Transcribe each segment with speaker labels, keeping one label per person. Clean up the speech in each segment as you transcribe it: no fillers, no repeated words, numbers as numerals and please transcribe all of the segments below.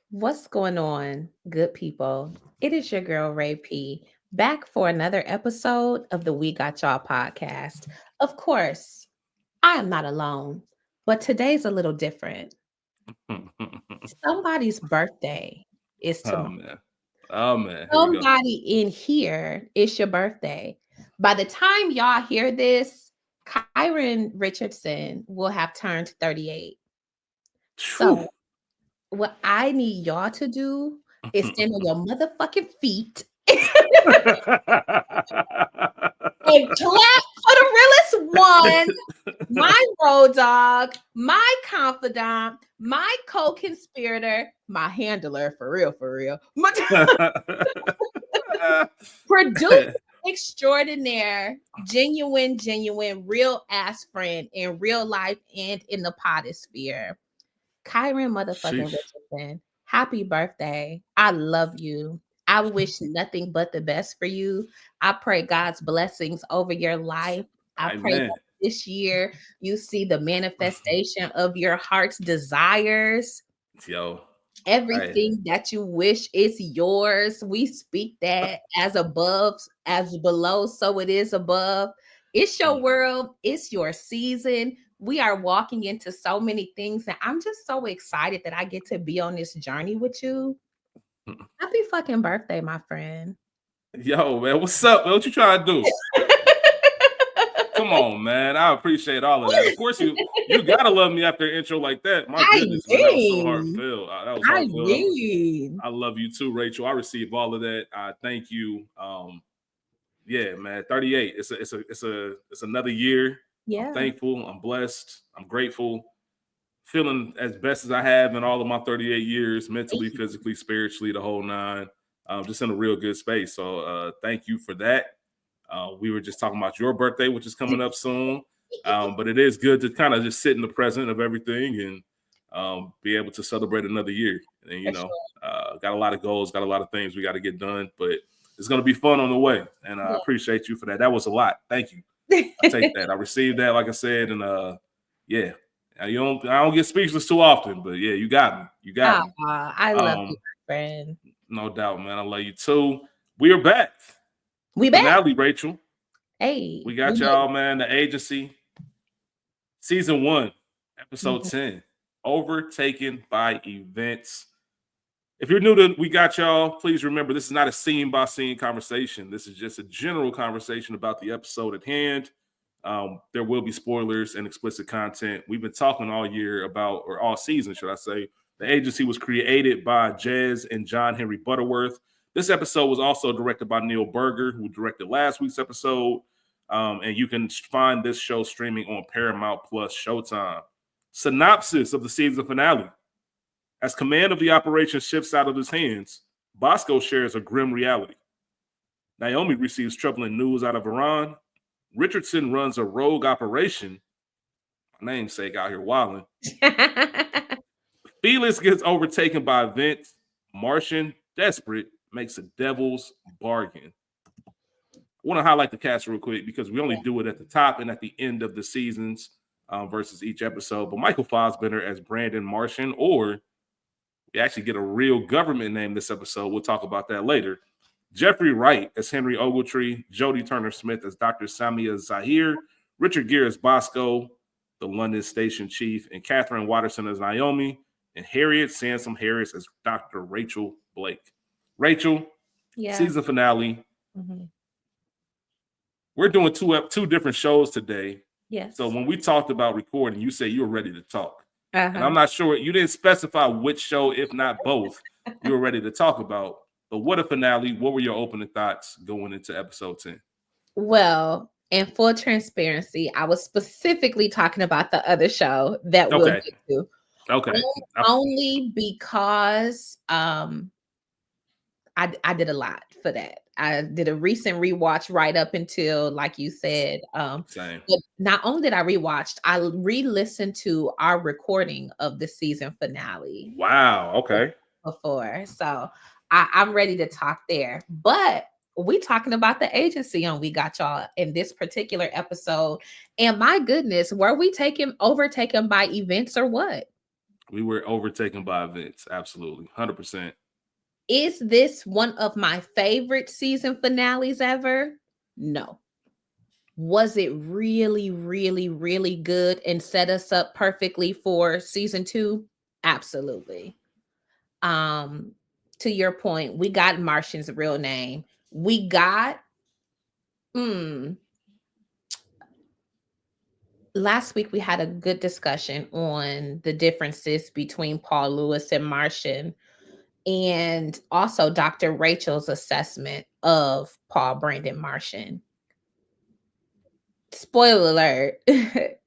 Speaker 1: What's going on, good people? It is your girl, Ray P, back for another episode of the We Got Y'all podcast. Of course, I am not alone, but today's a little different. Somebody's birthday is
Speaker 2: Oh
Speaker 1: tomorrow.
Speaker 2: man. Oh man. Here we go.
Speaker 1: Somebody in here, it's your birthday. By the time y'all hear this, Kyron Richardson will have turned 38.
Speaker 2: Phew.
Speaker 1: So, what I need y'all to do is stand on your motherfucking feet and clap for the realest one, my road dog, my confidant, my co-conspirator, my handler for real, my producer extraordinaire, genuine, real ass friend in real life and in the potosphere. Kyron motherfucking
Speaker 2: Sheesh.
Speaker 1: Richardson, happy birthday. I love you. I wish nothing but the best for you. I pray God's blessings over your life. I pray
Speaker 2: Amen.
Speaker 1: that this year you see the manifestation of your heart's desires.
Speaker 2: Yo. Hey.
Speaker 1: Everything that you wish is yours. We speak that as above, as below, so it is above. It's your world, it's your season. We are walking into so many things, and I'm just so excited that I get to be on this journey with you. Happy fucking birthday, my friend.
Speaker 2: Yo, man. What's up, man? What you trying to do? Come on, man. I appreciate all of that. Of course, you gotta love me after an intro like that. My
Speaker 1: I
Speaker 2: goodness, man. That was so
Speaker 1: mean,
Speaker 2: heartfelt. That was
Speaker 1: I
Speaker 2: heartfelt.
Speaker 1: mean,
Speaker 2: I love you too, Rachel. I received all of that. Thank you. Yeah, man. 38. It's another year. I'm
Speaker 1: yeah.
Speaker 2: thankful. I'm blessed. I'm grateful. Feeling as best as I have in all of my 38 years, mentally, physically, spiritually, the whole nine. Just in a real good space. So thank you for that. We were just talking about your birthday, which is coming up soon. But it is good to kind of just sit in the present of everything and be able to celebrate another year. And,
Speaker 1: For sure.
Speaker 2: got a lot of goals, got a lot of things we got to get done, but it's going to be fun on the way. And I
Speaker 1: Yeah.
Speaker 2: appreciate you for that. That was a lot. Thank you. I take that. I received that, like I said, and yeah. I don't get speechless too often, but yeah, you got me. You got me.
Speaker 1: I love you,
Speaker 2: Um,
Speaker 1: my friend.
Speaker 2: no doubt, man. I love you too. We are back.
Speaker 1: We back.
Speaker 2: Finale, Rachel.
Speaker 1: Hey,
Speaker 2: We
Speaker 1: we
Speaker 2: got
Speaker 1: made
Speaker 2: y'all, man. The agency, season 1, episode
Speaker 1: it.
Speaker 2: 10. Overtaken by events. If you're new to We Got Y'all, please remember this is not a scene by scene conversation. This is just a general conversation about the episode at hand. There will be spoilers and explicit content. We've been talking all year about, or all season, should I say. The agency was created by Jez and John Henry Butterworth. This episode was also directed by Neil Berger, who directed last week's episode. And you can find this show streaming on Paramount Plus Showtime. Synopsis of the season finale. As command of the operation shifts out of his hands, Bosco shares a grim reality. Naomi receives troubling news out of Iran. Richardson runs a rogue operation. My namesake out here wilding. Felix gets overtaken by events. Martian, desperate, makes a devil's bargain. I want to highlight the cast real quick because we only do it at the top and at the end of the seasons versus each episode. But Michael Fassbender as Brandon Martian, or we actually get a real government name this episode. We'll talk about that later. Jeffrey Wright as Henry Ogletree, Jodie Turner-Smith as Dr. Samia Zahir, Richard Gere as Bosco, the London station chief, and Catherine Watterson as Naomi, and Harriet Sansom Harris as Dr. Rachel Blake. Rachel,
Speaker 1: Yeah.
Speaker 2: season finale.
Speaker 1: Mhm.
Speaker 2: We're doing two different shows today. So
Speaker 1: Yes.
Speaker 2: when we talked about recording, you say you were ready to talk. And
Speaker 1: Uh-huh.
Speaker 2: I'm not sure, you didn't specify which show, if not both, you were ready to talk about. But what a finale. What were your opening thoughts going into episode 10?
Speaker 1: Well, in full transparency, I was specifically talking about the other show that we'll
Speaker 2: Okay.
Speaker 1: get to.
Speaker 2: Okay.
Speaker 1: Only because I did a lot for that. I did a recent rewatch right up until, like you said,
Speaker 2: Same.
Speaker 1: but not only did I rewatched, I re-listened to our recording of the season finale
Speaker 2: Wow. Okay.
Speaker 1: before. So I'm ready to talk there. But we talking about the agency on We Got Y'all in this particular episode. And my goodness, were we overtaken by events or what?
Speaker 2: We were overtaken by events. Absolutely. 100%.
Speaker 1: Is this one of my favorite season finales ever? No. Was it really, really, really good and set us up perfectly for season 2? Absolutely. Um, to your point, we got Martian's real name. We got hmm, last week we had a good discussion on the differences between Paul Lewis and Martian, and also Dr. Rachel's assessment of Paul Brandon Martian. Spoiler alert,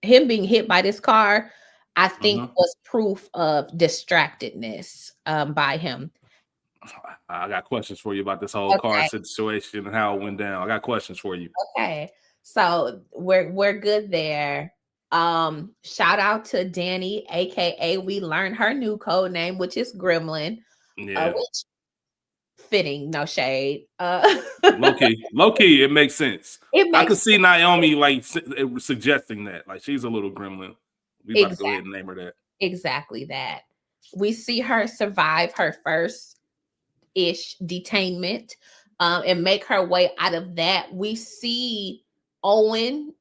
Speaker 1: him being hit by this car, I think
Speaker 2: Mhm.
Speaker 1: was proof of distractedness by him.
Speaker 2: I got questions for you about this whole car
Speaker 1: Okay,
Speaker 2: situation and how it went down. I got questions for you.
Speaker 1: okay. So we're good there. Shout out to Danny, aka we learned her new code name, which is Gremlin.
Speaker 2: Yeah.
Speaker 1: Which fitting, no shade.
Speaker 2: Low key, it makes sense.
Speaker 1: It
Speaker 2: I
Speaker 1: makes
Speaker 2: could see Naomi like suggesting that. Like she's a little gremlin. We about to go ahead
Speaker 1: exact
Speaker 2: and name her that.
Speaker 1: exactly that. We see her survive her first ish detainment, and make her way out of that. We see Owen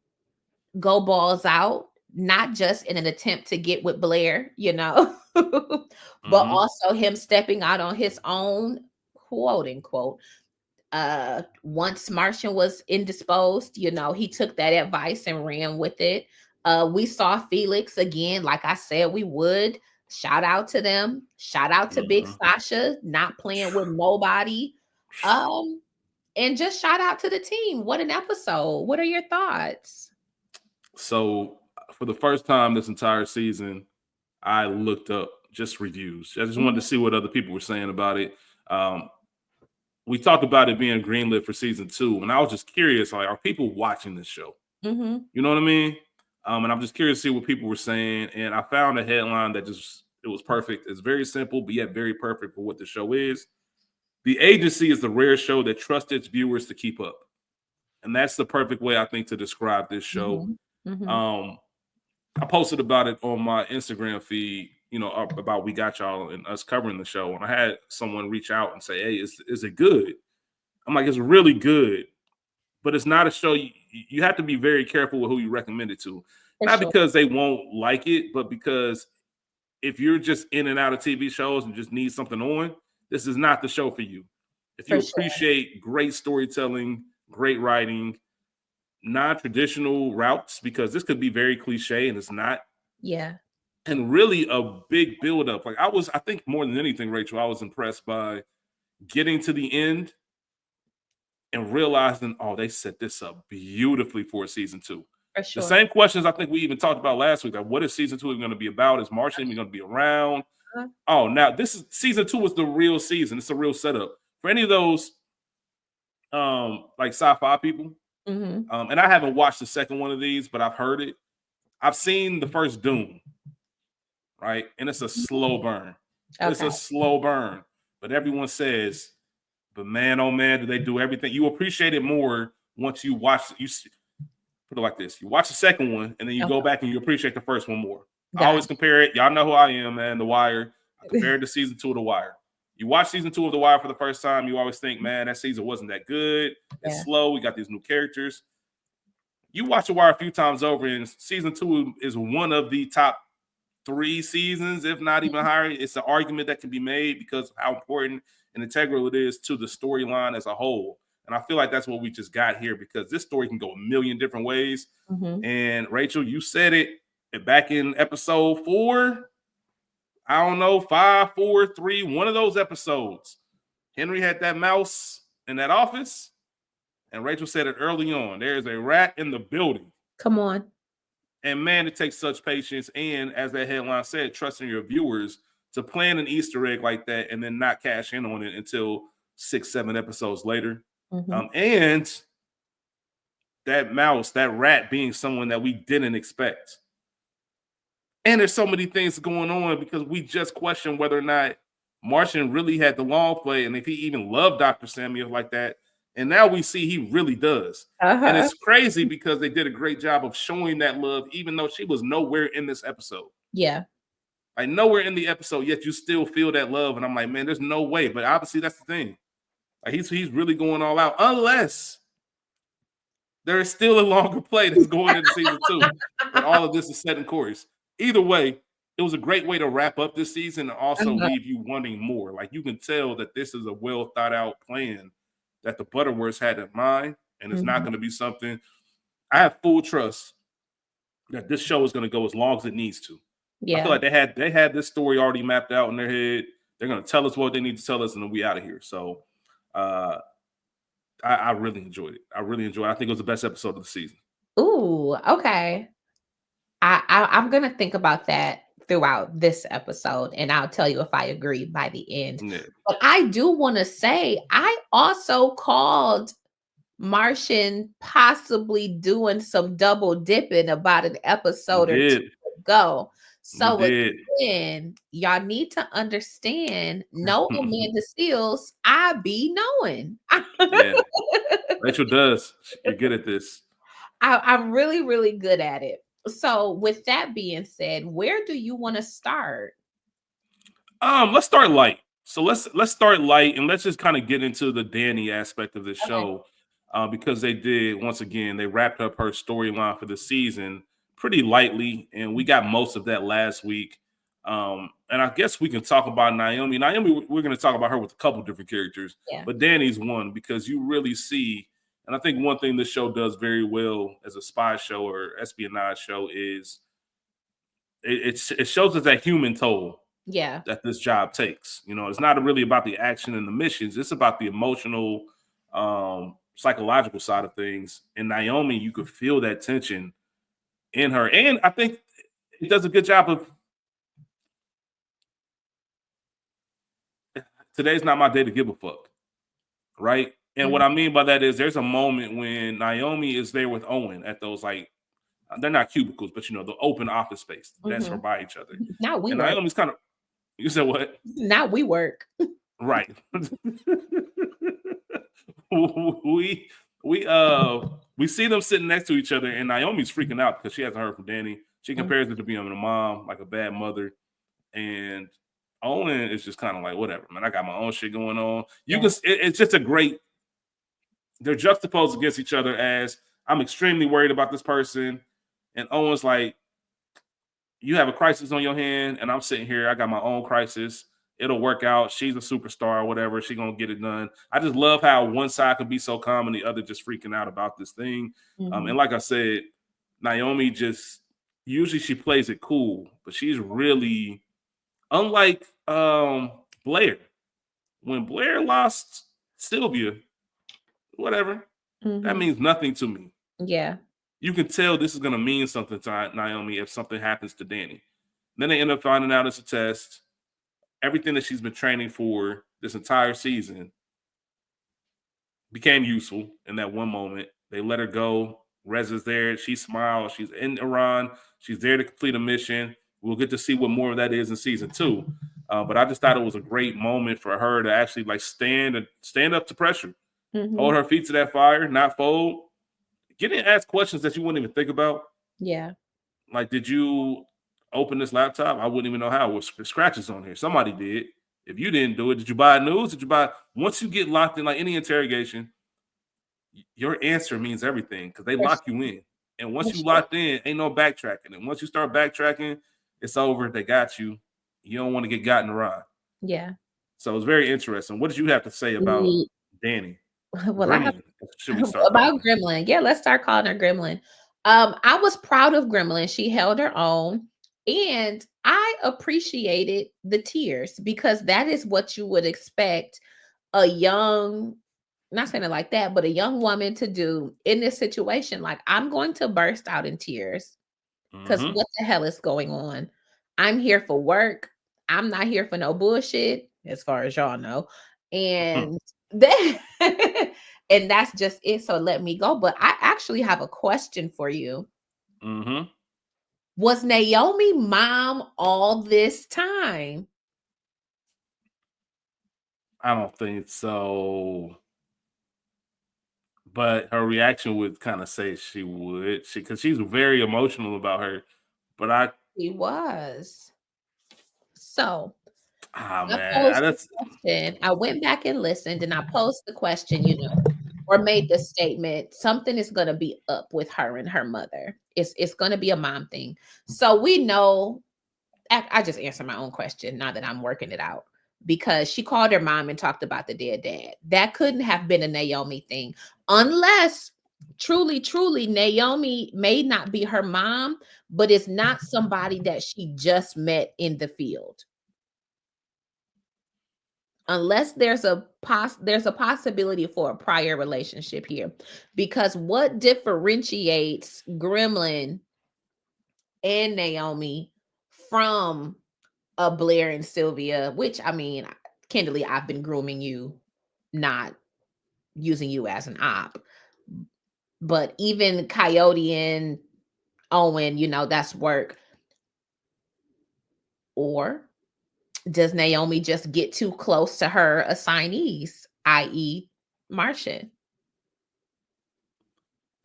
Speaker 1: go balls out, not just in an attempt to get with Blair, but
Speaker 2: Hmm.
Speaker 1: also him stepping out on his own, quote unquote. Once Martian was indisposed, he took that advice and ran with it. We saw Felix again, like I said we would. Shout out to them. Shout out to Big
Speaker 2: Hmm.
Speaker 1: Sasha, not playing with nobody. Um, and just shout out to the team. What an episode. What are your thoughts?
Speaker 2: So for the first time this entire season, I looked up just reviews. I just wanted to
Speaker 1: Mhm,
Speaker 2: see what other people were saying about it. Um, we talked about it being greenlit for season 2, and I was just curious, like, are people watching this show?
Speaker 1: mhm,
Speaker 2: You know what I mean? And I'm just curious to see what people were saying. And I found a headline that just it was perfect. It's very simple, but yet very perfect for what the show is. The agency is the rare show that trusts its viewers to keep up. And that's the perfect way I think to describe this show.
Speaker 1: mhm, mhm,
Speaker 2: Um, I posted about it on my Instagram feed, about we got y'all and us covering the show. And I had someone reach out and say, "Hey, is it good?" I'm like, "It's really good, but it's not a show you have to be very careful with who you recommend it to.
Speaker 1: for
Speaker 2: Not
Speaker 1: sure.
Speaker 2: because they won't like it, but because if you're just in and out of TV shows and just need something on, this is not the show for you. If you
Speaker 1: For sure.
Speaker 2: appreciate great storytelling, great writing, non-traditional routes, because this could be very cliche and it's not,
Speaker 1: Yeah.
Speaker 2: and really a big build-up. Like I think more than anything, Rachel, I was impressed by getting to the end and realizing, oh, they set this up beautifully for season 2.
Speaker 1: For
Speaker 2: The
Speaker 1: sure.
Speaker 2: same questions I think we even talked about last week. Like, what is season 2 going to be about? Is Martian even going to be around?
Speaker 1: Uh-huh.
Speaker 2: Oh, now this is season 2 is the real season. It's a real setup for any of those like sci-fi people.
Speaker 1: Mhm.
Speaker 2: And I haven't watched the second one of these, but I've heard it. I've seen the first Doom, right? And it's a slow burn. It's
Speaker 1: Okay.
Speaker 2: a slow burn. But everyone says, but man, oh man, do they do everything? You appreciate it more once you watch put it like this. You watch the second one and then you go
Speaker 1: Okay.
Speaker 2: back and you appreciate the first one more. I
Speaker 1: Got
Speaker 2: always compare it. Y'all know who I am, man. The Wire. I compare it to season 2 of The Wire. You watch season 2 of The Wire for the first time, you always think, man, that season wasn't that good. It's
Speaker 1: Yeah.
Speaker 2: slow. We got these new characters. You watch The Wire a few times over, and season 2 is one of the top 3 seasons, if not even higher. It's an argument that can be made because of how important and integral it is to the storyline as a whole. And I feel like that's what we just got here because this story can go a million different ways.
Speaker 1: Mhm.
Speaker 2: And Rachel, you said it back in episode 4. I don't know, 5, 4, 3, one of those episodes. Henry had that mouse in that office, and Rachel said it early on. There is a rat in the building.
Speaker 1: Come on.
Speaker 2: And man, it takes such patience. And as that headline said, trusting your viewers to plan an Easter egg like that and then not cash in on it until 6, 7 episodes later.
Speaker 1: Mhm.
Speaker 2: And that mouse, that rat being someone that we didn't expect. And there's so many things going on because we just questioned whether or not Martian really had the long play and if he even loved Dr. Samuel like that. And now we see he really does. And
Speaker 1: Uh-huh.
Speaker 2: it's crazy because they did a great job of showing that love, even though she was nowhere in this episode.
Speaker 1: Yeah.
Speaker 2: Like nowhere in the episode, yet you still feel that love. And I'm like, man, there's no way. But obviously, that's the thing. Like he's really going all out, unless there is still a longer play that's going into season 2, and all of this is set in course. Either way, it was a great way to wrap up this season and also
Speaker 1: Uh-huh.
Speaker 2: leave you wanting more. Like you can tell that this is a well thought out plan that the Butterworths had in mind, and it's not
Speaker 1: Mhm.
Speaker 2: going to be something. I have full trust that this show is going to go as long as it needs to. I feel
Speaker 1: Yeah.
Speaker 2: like they had this story already mapped out in their head. They're going to tell us what they need to tell us, and then we out of here. So uh, I really enjoyed it. I really enjoyed it. I think it was the best episode of the season.
Speaker 1: Ooh, okay. I'm gonna think about that throughout this episode, and I'll tell you if I agree by the end.
Speaker 2: Yeah,
Speaker 1: But I do want to say I also called Martian possibly doing some double dipping about an
Speaker 2: you
Speaker 1: episode or two
Speaker 2: did.
Speaker 1: ago.
Speaker 2: You
Speaker 1: So
Speaker 2: did.
Speaker 1: again, y'all need to understand, no Amanda Seals, I be knowing.
Speaker 2: Yeah, Rachel does. You're good at this.
Speaker 1: I'm really, really good at it. So, with that being said, where do you want to start?
Speaker 2: Let's start light. So let's start light and let's just kind of get into the Danny aspect of this
Speaker 1: Okay.
Speaker 2: show, because they did once again they wrapped up her storyline for the season pretty lightly, and we got most of that last week. And I guess we can talk about Naomi. Naomi, we're going to talk about her with a couple different characters,
Speaker 1: Yeah.
Speaker 2: but Danny's one because you really see, and I think one thing this show does very well as a spy show or espionage show is it shows us that human toll
Speaker 1: Yeah.
Speaker 2: that this job takes. You know, it's not really about the action and the missions. It's about the emotional, psychological side of things. And Naomi, you could feel that tension in her. And I think it does a good job of today's not my day to give a fuck. Right. And what
Speaker 1: Mhm.
Speaker 2: I mean by that is there's a moment when Naomi is there with Owen at those like they're not cubicles, but the open office space that's are
Speaker 1: Mhm.
Speaker 2: by each other.
Speaker 1: Now we
Speaker 2: And
Speaker 1: work.
Speaker 2: Naomi's kind of you said what?
Speaker 1: Now we work.
Speaker 2: Right. we we see them sitting next to each other, and Naomi's freaking out because she hasn't heard from Danny. She
Speaker 1: Mhm.
Speaker 2: compares it to being a mom, like a bad mother, and Owen is just kind of like, whatever, man. I got my own shit going on. You
Speaker 1: Yeah.
Speaker 2: can. It's just a great. They're juxtaposed against each other as I'm extremely worried about this person, and Owen's like, you have a crisis on your hand, and I'm sitting here. I got my own crisis. It'll work out. She's a superstar or whatever. She gonna get it done. I just love how one side can be so calm and the other just freaking out about this thing.
Speaker 1: Mhm.
Speaker 2: And like I said, Naomi just usually she plays it cool, but she's really unlike Blair. When Blair lost Sylvia, whatever, that
Speaker 1: Mhm.
Speaker 2: means nothing to me.
Speaker 1: Yeah.
Speaker 2: You can tell this is gonna mean something to Naomi if something happens to Danny. Then they end up finding out it's a test. Everything that she's been training for this entire season became useful in that one moment. They let her go. Rez is there. She smiles. She's in Iran. She's there to complete a mission. We'll get to see what more of that is in season 2. But I just thought it was a great moment for her to actually like stand up to pressure, hold
Speaker 1: Mhm.
Speaker 2: her feet to that fire, not fold, getting asked questions that you wouldn't even think about.
Speaker 1: Yeah.
Speaker 2: Like, did you open this laptop? I wouldn't even know how. With scratches on here. Somebody did. If you didn't do it, did you buy news? Did you buy? Once you get locked in, like any interrogation, your answer means everything because they
Speaker 1: For
Speaker 2: lock
Speaker 1: sure.
Speaker 2: you in. And
Speaker 1: For
Speaker 2: once you
Speaker 1: sure.
Speaker 2: locked in, ain't no backtracking. And once you start backtracking, it's over. They got you. You don't want to get gotten around.
Speaker 1: Yeah.
Speaker 2: So it's very interesting. What did you have to say about
Speaker 1: Ye-
Speaker 2: Danny
Speaker 1: Well, I have
Speaker 2: Gremlin? Should we start
Speaker 1: about
Speaker 2: calling
Speaker 1: Gremlin. Yeah, let's start calling her Gremlin. I was proud of Gremlin. She held her own, and I appreciated the tears because that is what you would expect a young, not saying it like that, but a young woman to do in this situation. Like, I'm going to burst out in tears
Speaker 2: her?
Speaker 1: because
Speaker 2: Mm-hmm.
Speaker 1: what the hell is going on? I'm here for work. I'm not here for no bullshit, as far as y'all know. And that and that's just it. So let me go. But I actually have a question for you.
Speaker 2: Mm-hmm.
Speaker 1: Was Naomi mom all this time?
Speaker 2: I don't think so. But her reaction would kind of say she would. Because she's very emotional about her. But I
Speaker 1: She was. So I
Speaker 2: man,
Speaker 1: posed the
Speaker 2: that's
Speaker 1: question. I went back and listened, and I posed the question, or made the statement, something is going to be up with her and her mother. It's going to be a mom thing. So we know. I just answered my own question now that I'm working it out, because she called her mom and talked about the dead dad. That couldn't have been a Naomi thing, unless truly Naomi may not be her mom, but it's not somebody that she just met in the field. Unless there's a possibility for a prior relationship here, because what differentiates Gremlin and Naomi from a Blair and Sylvia, which, I mean, candidly, I've been grooming you, not using you as an op. But even Coyote and Owen, that's work. Or does Naomi just get too close to her assignees, i.e., Martian?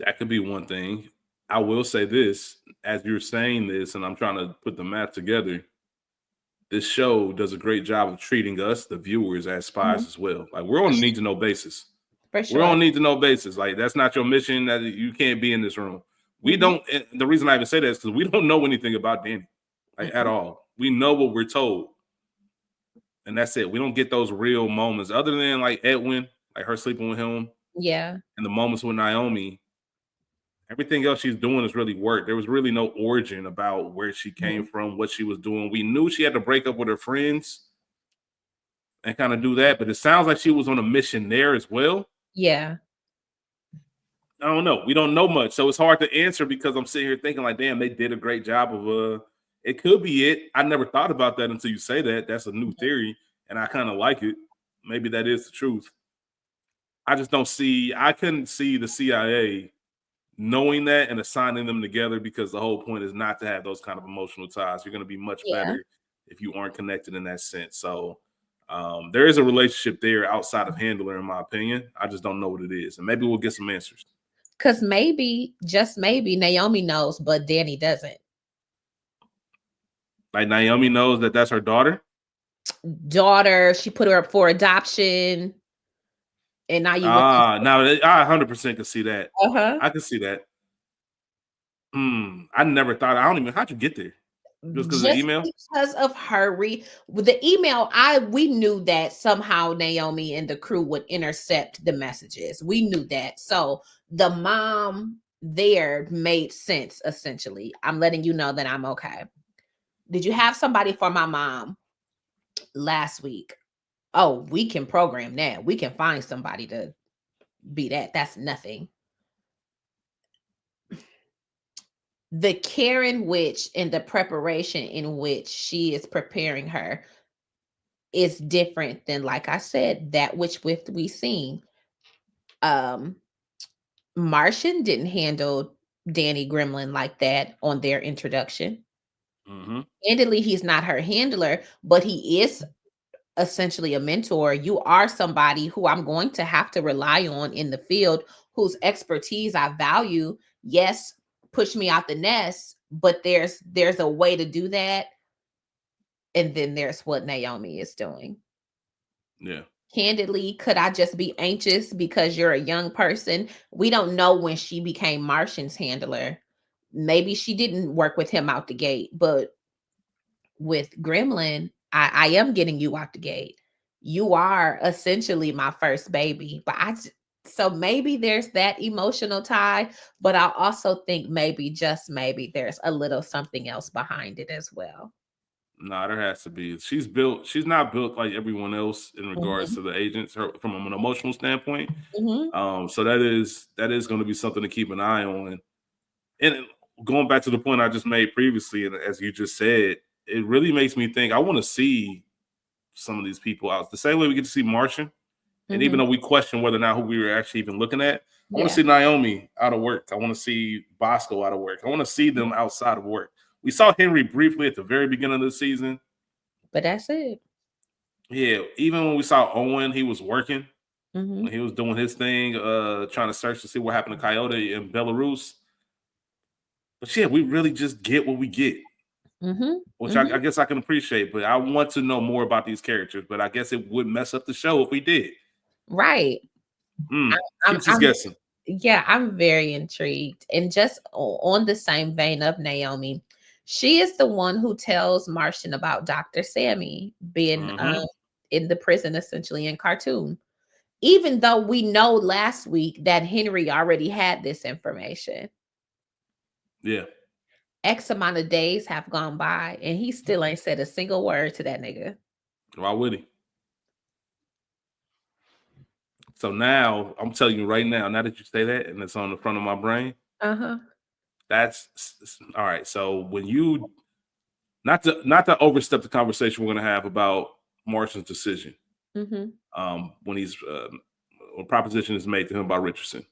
Speaker 2: that could be one thing. I will say this as you're saying this, and I'm trying to put the math together. This show does a great job of treating us, the viewers, as spies
Speaker 1: Mhm.
Speaker 2: as well. Like, we're on a need to know basis.
Speaker 1: For
Speaker 2: We're
Speaker 1: sure.
Speaker 2: on need to know basis. Like, that's not your mission. That you can't be in this room. We
Speaker 1: Mhm.
Speaker 2: don't. The reason I even say that is because we don't know anything about Danny, like, at
Speaker 1: Mhm.
Speaker 2: all. We know what we're told, and that's it. We don't get those real moments other than like Edwin, like her sleeping with him,
Speaker 1: Yeah.
Speaker 2: and the moments with Naomi. Everything else she's doing is really work. There was really no origin about where she came
Speaker 1: Mhm.
Speaker 2: from, what she was doing. We knew she had to break up with her friends and kind of do that, but it sounds like she was on a mission there as well.
Speaker 1: Yeah.
Speaker 2: I don't know. We don't know much, so it's hard to answer because I'm sitting here thinking like, damn, they did a great job of it could be it. I never thought about that until you say that. That's a new theory, and I kind of like it. Maybe that is the truth. I just don't see. I couldn't see the CIA knowing that and assigning them together, because the whole point is not to have those kind of emotional ties. You're going to be much
Speaker 1: Yeah.
Speaker 2: better if you aren't connected in that sense. So there is a relationship there outside of Handler, in my opinion. I just don't know what it is, and maybe we'll get some answers.
Speaker 1: Because maybe, just maybe, Naomi knows, but Danny doesn't.
Speaker 2: Like, Naomi knows that that's her daughter.
Speaker 1: Daughter, she put her up for adoption, and now you looking.
Speaker 2: Now I 100% can see that.
Speaker 1: Uh-huh.
Speaker 2: I can see that. I never thought. I don't even. How'd you get there? Just because of the
Speaker 1: Just
Speaker 2: email?
Speaker 1: because of her with the email, we knew that somehow Naomi and the crew would intercept the messages. We knew that. So the mom there made sense, essentially. I'm letting you know that I'm okay. Did you have somebody for my mom last week? Oh, we can program that. We can find somebody to be that. That's nothing. The Karen witch and the preparation in which she is preparing her is different than, like I said, that which with we seen. Um Martian didn't handle Danny Gremlin like that on their introduction.
Speaker 2: Mm-hmm.
Speaker 1: Candidly, he's not her handler, but he is essentially a mentor. You are somebody who I'm going to have to rely on in the field, whose expertise I value. Yes, push me out the nest, but there's a way to do that. And then there's what Naomi is doing.
Speaker 2: Yeah.
Speaker 1: Candidly, could I just be anxious because you're a young person? We don't know when she became Martian's handler. Maybe she didn't work with him out the gate, but with Gremlin, I am getting you out the gate. You are essentially my first baby, but so maybe there's that emotional tie, but I also think maybe, just maybe, there's a little something else behind it as well.
Speaker 2: Nah, there has to be. She's built. She's not built like everyone else in regards
Speaker 1: Mhm,
Speaker 2: to the agents. Her, from an emotional standpoint.
Speaker 1: mhm.
Speaker 2: So that is going to be something to keep an eye on. And going back to the point I just made previously, and as you just said, it really makes me think. I want to see some of these people out the same way we get to see Martian. And even
Speaker 1: Mhm.
Speaker 2: though we question whether or not who we were actually even looking at, I want to
Speaker 1: Yeah.
Speaker 2: see Naomi out of work. I want to see Bosco out of work. I want to see them outside of work. We saw Henry briefly at the very beginning of the season.
Speaker 1: But that's it.
Speaker 2: Yeah, even when we saw Owen, he was working
Speaker 1: Mhm.
Speaker 2: when he was doing his thing, trying to search to see what happened to Coyote in Belarus. But yeah, we really just get what we get. which I guess I can appreciate, but I want to know more about these characters. But I guess it would mess up the show if we did.
Speaker 1: Right.
Speaker 2: Keeps us guessing.
Speaker 1: Yeah, I'm very intrigued. And just on the same vein of Naomi, she is the one who tells Martian about Dr. Sammy being in the prison, essentially in Khartoum. Even though we know last week that Henry already had this information.
Speaker 2: Yeah.
Speaker 1: X amount of days have gone by and he still ain't said a single word to that nigga.
Speaker 2: Why would he? So now I'm telling you right now that you say that and it's on the front of my brain. That's all right. So when you not to overstep the conversation we're gonna have about Martian's decision. When he's a proposition is made to him by Richardson.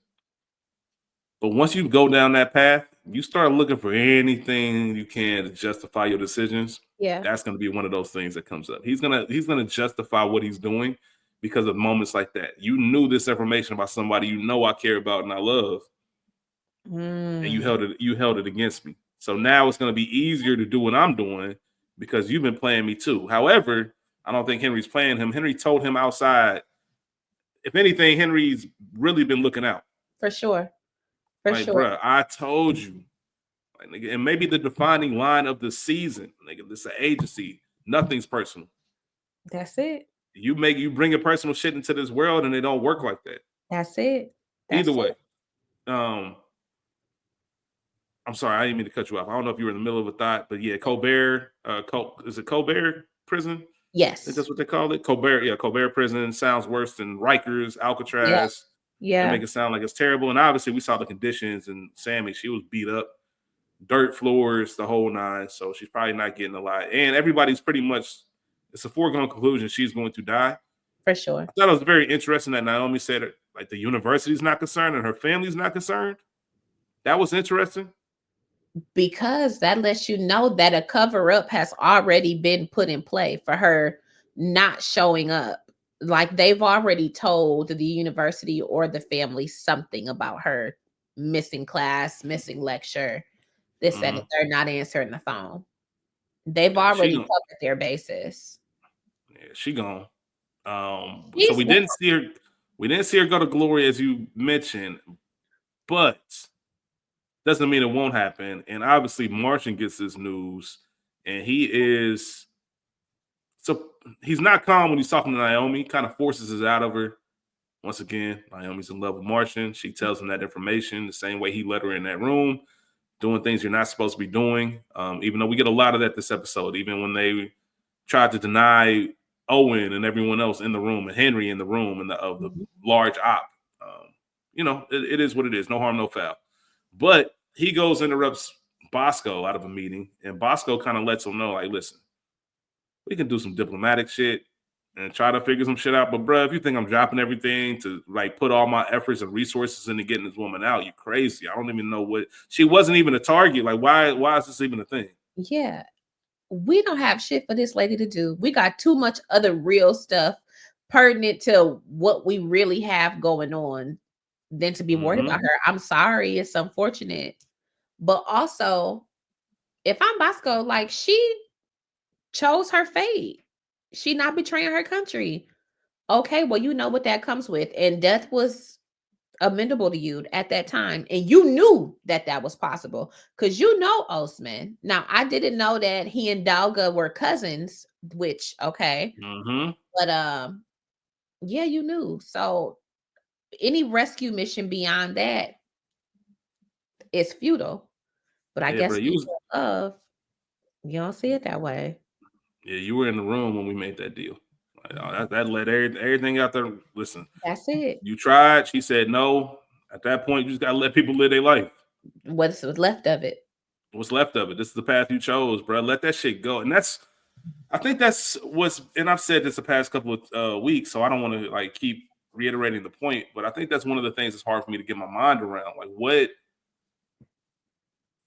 Speaker 2: But once you go down that path, you start looking for anything you can to justify your decisions.
Speaker 1: Yeah.
Speaker 2: That's going to be one of those things that comes up. He's gonna justify what he's doing because of moments like that. You knew this information about somebody you know I care about and I love, and you held it against me. So now it's going to be easier to do what I'm doing because you've been playing me too. However, I don't think Henry's playing him. Henry told him outside. If anything, Henry's really been looking out.
Speaker 1: For sure.
Speaker 2: Like, bro, I told you. Like, nigga, and maybe the defining line of the season, nigga, this is an agency. Nothing's personal.
Speaker 1: That's it.
Speaker 2: You bring your personal shit into this world, and it don't work like that.
Speaker 1: That's it.
Speaker 2: Either way, I'm sorry, I didn't mean to cut you off. I don't know if you were in the middle of a thought, but yeah, Colbert, is it Colbert prison?
Speaker 1: Yes,
Speaker 2: I think that's what they call it. Colbert, yeah, Colbert prison sounds worse than Rikers, Alcatraz.
Speaker 1: Yeah.
Speaker 2: They make it sound like it's terrible. And obviously we saw the conditions, and Sammy, she was beat up, dirt floors, the whole nine. So she's probably not getting a lot. And everybody's pretty much, it's a foregone conclusion she's going to die.
Speaker 1: For sure.
Speaker 2: I thought it was very interesting that Naomi said like the university's not concerned and her family's not concerned. That was interesting.
Speaker 1: Because that lets you know that a cover-up has already been put in play for her not showing up. Like they've already told the university or the family something about her missing class, missing lecture. This and they're not answering the phone. They've already covered their bases.
Speaker 2: Yeah, she gone. So we didn't see her. We didn't see her go to glory, as you mentioned, but doesn't mean it won't happen. And obviously, Martian gets this news, and he's not calm when he's talking to Naomi. Kind of forces it out of her. Once again, Naomi's in love with Martian. She tells him that information the same way he let her in that room, doing things you're not supposed to be doing. Even though we get a lot of that this episode, even when they tried to deny Owen and everyone else in the room, and Henry in the room, and of the large op. It is what it is. No harm, no foul. But he goes interrupts Bosco out of a meeting, and Bosco kind of lets him know, like, listen, we can do some diplomatic shit and try to figure some shit out. But, bro, if you think I'm dropping everything to, like, put all my efforts and resources into getting this woman out, you're crazy. I don't even know what – she wasn't even a target. Like, why is this even a thing?
Speaker 1: Yeah. We don't have shit for this lady to do. We got too much other real stuff pertinent to what we really have going on than to be worried about her. I'm sorry. It's unfortunate. But also, if I'm Bosco, like, she chose her fate. She not betraying her country. Okay, well, you know what that comes with. And death was amenable to you at that time. And you knew that was possible. Because you know Osman. Now, I didn't know that he and Dalga were cousins, which, okay. But, yeah, you knew. So, any rescue mission beyond that is futile. But I guess you don't see it that way.
Speaker 2: Yeah, you were in the room when we made that deal. That let everything out there. Listen,
Speaker 1: that's it.
Speaker 2: You tried. She said no. At that point, you just gotta let people live their life.
Speaker 1: What's left of it?
Speaker 2: What's left of it? This is the path you chose, bro. Let that shit go. And I think that's and I've said this the past couple of weeks, so I don't want to like keep reiterating the point, but I think that's one of the things that's hard for me to get my mind around. Like, what?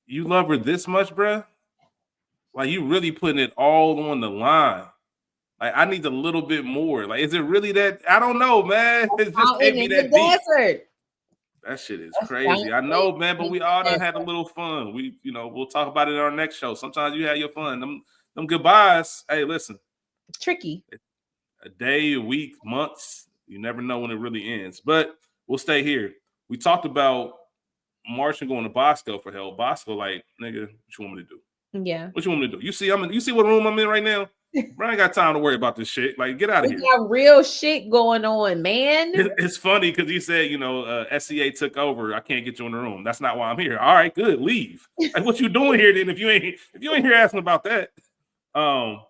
Speaker 2: You love her this much, bro? Like, you really putting it all on the line. Like, I need a little bit more. Like, is it really that? I don't know, man. It just can't be that deep. That shit is crazy. I
Speaker 1: Astounding.
Speaker 2: know, man, but we all done had a little fun. We'll talk about it in our next show. Sometimes you have your fun. Them goodbyes. Hey, listen,
Speaker 1: Tricky.
Speaker 2: a day, a week, months. You never know when it really ends. But we'll stay here. We talked about Martian going to Bosco for help. Bosco, like, nigga, what you want me to do?
Speaker 1: Yeah.
Speaker 2: What you want me to do? You see what room I'm in right now? Bro, I ain't got time to worry about this shit. Like, get out of
Speaker 1: We
Speaker 2: here.
Speaker 1: got real shit going on, man.
Speaker 2: It's funny because he said, SCA took over. I can't get you in the room. That's not why I'm here. All right, good. Leave. Like, what you doing here then? If you ain't here asking about that. And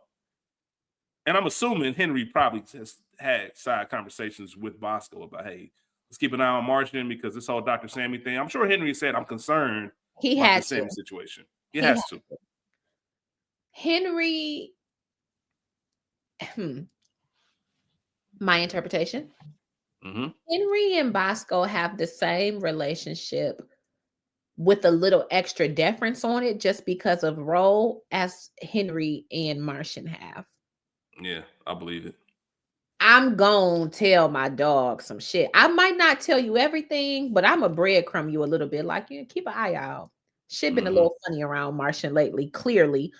Speaker 2: I'm assuming Henry probably just had side conversations with Bosco about, hey, let's keep an eye on Martian because this whole Dr. Sammy thing. I'm sure Henry said, I'm concerned
Speaker 1: He
Speaker 2: about
Speaker 1: had
Speaker 2: the
Speaker 1: to.
Speaker 2: Sammy situation. He
Speaker 1: He
Speaker 2: has to.
Speaker 1: Henry, my interpretation.
Speaker 2: Mm-hmm.
Speaker 1: Henry and Bosco have the same relationship with a little extra deference on it just because of role as Henry and Martian have.
Speaker 2: Yeah, I believe it.
Speaker 1: I'm gonna tell my dog some shit. I might not tell you everything, but I'm a breadcrumb you a little bit. Like, you keep an eye out. Shit been a little funny around Martian lately, clearly.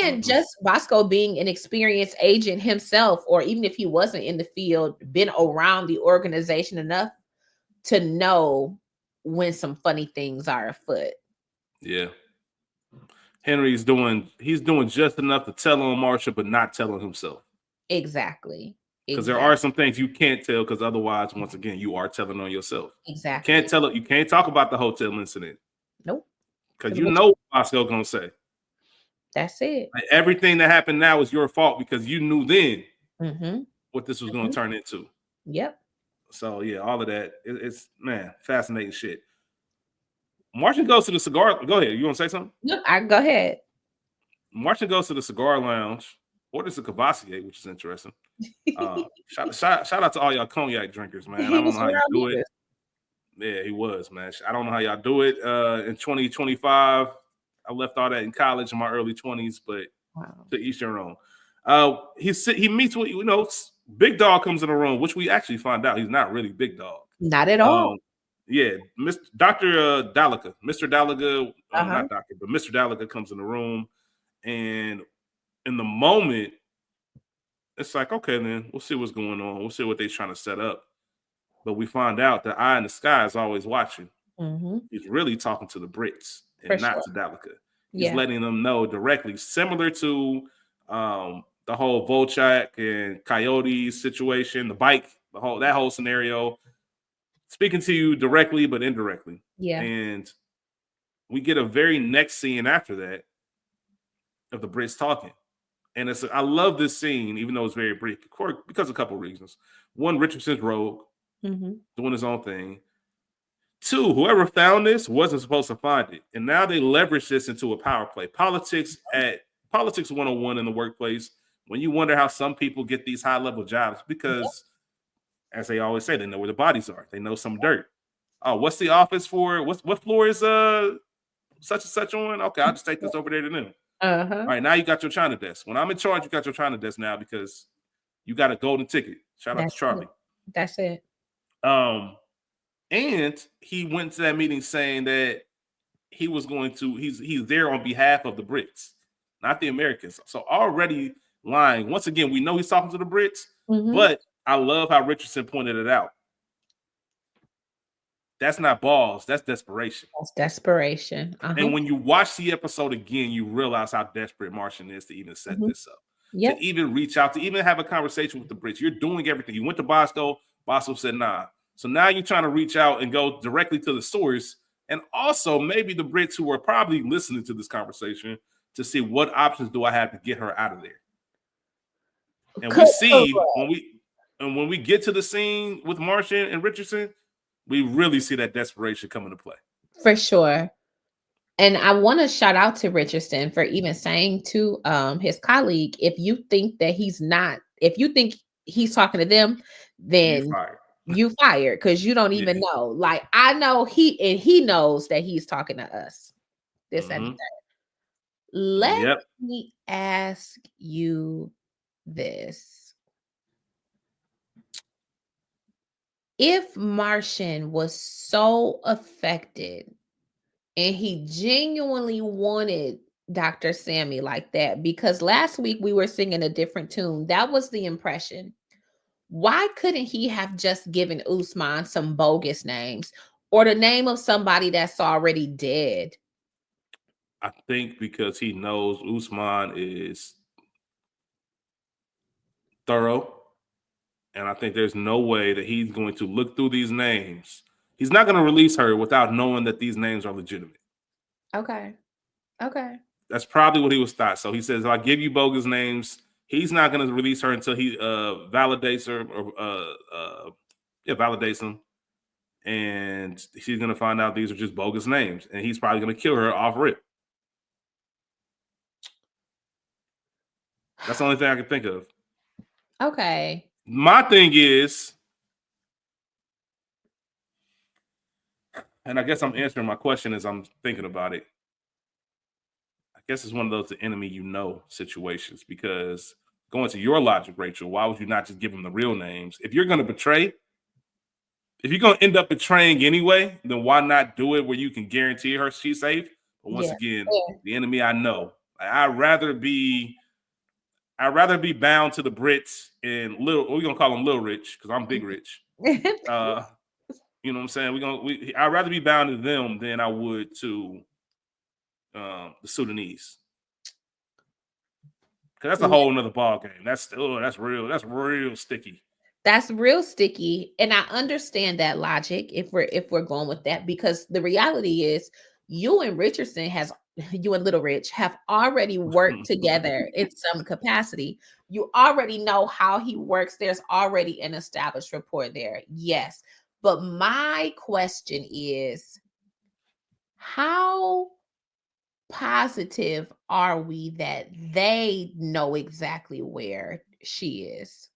Speaker 1: And just Bosco being an experienced agent himself, or even if he wasn't in the field, been around the organization enough to know when some funny things are afoot.
Speaker 2: Yeah. Henry's doing just enough to tell on Martian, but not telling himself.
Speaker 1: Exactly.
Speaker 2: Because there are some things you can't tell, because otherwise, once again, you are telling on yourself.
Speaker 1: Exactly.
Speaker 2: You can't tell it. You can't talk about the hotel incident.
Speaker 1: Nope.
Speaker 2: Because you know what Bosco's gonna say.
Speaker 1: That's it.
Speaker 2: Like, everything that happened now is your fault because you knew then what this was going to turn into.
Speaker 1: Yep.
Speaker 2: So yeah, all of that. It's man, fascinating shit. Martian goes to the cigar. Go ahead. You want to say something?
Speaker 1: No, I go ahead.
Speaker 2: Martian goes to the cigar lounge, orders a Cavassier, which is interesting. Shout out to all y'all cognac drinkers, man. I don't know how you do it. Yeah, he was, man. I don't know how y'all do it. In 2025, I left all that in college in my early 20s, but to each their own. He meets with, Big Dog comes in the room, which we actually find out he's not really Big Dog.
Speaker 1: Not at all.
Speaker 2: Yeah, Dr. Dalaga, Mr. Dalaga, not doctor, but Mr. Dalaga comes in the room, and in the moment, it's like, okay, then we'll see what's going on. We'll see what they're trying to set up. But we find out the eye in the sky is always watching. He's really talking to the Brits and not to Dalaga. He's letting them know directly, similar to the whole Volchak and Coyote situation, the bike, that whole scenario. Speaking to you directly, but indirectly.
Speaker 1: Yeah.
Speaker 2: And we get a very next scene after that of the Brits talking. And I love this scene, even though it's very brief, because of a couple of reasons. One, Richardson's rogue, doing his own thing. Two, whoever found this wasn't supposed to find it. And now they leverage this into a power play. Politics 101 in the workplace, when you wonder how some people get these high-level jobs, because as they always say, they know where the bodies are. They know some dirt. Oh, what's the office for? What floor is such and such on? Okay, I'll just take this over there to them. All right, now you got your China desk. When I'm in charge, you got your China desk now because you got a golden ticket. Shout out to Charlie.
Speaker 1: That's it.
Speaker 2: And he went to that meeting saying that he's there on behalf of the Brits, not the Americans. So already lying. Once again, we know he's talking to the Brits, but I love how Richardson pointed it out. That's not balls. That's desperation.
Speaker 1: That's desperation.
Speaker 2: And when you watch the episode again, you realize how desperate Martian is to even set this up. To even reach out, to even have a conversation with the Brits. You're doing everything. You went to Bosco. Bosco said, nah. So now you're trying to reach out and go directly to the source. And also maybe the Brits who are probably listening to this conversation to see what options do I have to get her out of there. And we see when we get to the scene with Martian and Richardson, we really see that desperation come into play.
Speaker 1: For sure. And I want to shout out to Richardson for even saying to his colleague, if you think he's talking to them, then you fired because you don't even know. Like, I know he knows that he's talking to us. This and that. Let me ask you this. If Martian was so affected and he genuinely wanted Dr. Sammy like that, because last week we were singing a different tune. That was the impression. Why couldn't he have just given Usman some bogus names or the name of somebody that's already dead?
Speaker 2: I think because he knows Usman is thorough, and I think there's no way that he's going to look through these names. He's not going to release her without knowing that these names are legitimate.
Speaker 1: Okay. Okay.
Speaker 2: That's probably what he was thought. So he says, if I give you bogus names, he's not going to release her until he validates her or validates them. And she's going to find out these are just bogus names. And he's probably going to kill her off rip. That's the only thing I can think of.
Speaker 1: Okay.
Speaker 2: My thing is, and I guess I'm answering my question as I'm thinking about it. I guess it's one of those the enemy you know situations, because going to your logic, Rachel, why would you not just give them the real names? If you're going to betray, if you're going to end up betraying anyway, then why not do it where you can guarantee her she's safe? But once
Speaker 1: Yeah.
Speaker 2: again,
Speaker 1: Yeah.
Speaker 2: the enemy I know. I'd rather be bound to the Brits and we're gonna call them Little Rich because I'm Big Rich. You know what I'm saying? I'd rather be bound to them than I would to the Sudanese. Because that's a whole nother ball game. That's real sticky.
Speaker 1: That's real sticky, and I understand that logic if we're going with that, because the reality is you and Richardson has you and Little Rich have already worked together in some capacity. You already know how he works. There's already an established rapport there. Yes. But my question is, how positive are we that they know exactly where she is?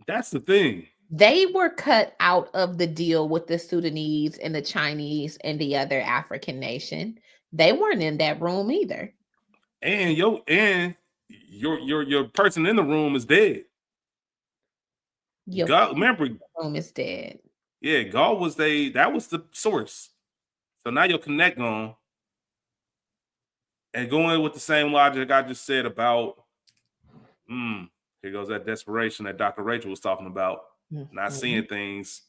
Speaker 2: That's the thing.
Speaker 1: They were cut out of the deal with the Sudanese and the Chinese and the other African nation. They weren't in that room either.
Speaker 2: And your person in the room is dead.
Speaker 1: Your
Speaker 2: God, remember,
Speaker 1: room is dead.
Speaker 2: yeah, God was that was the source. So now your connect gone. And going with the same logic I just said about here goes that desperation that Dr. Rachel was talking about. Not seeing things,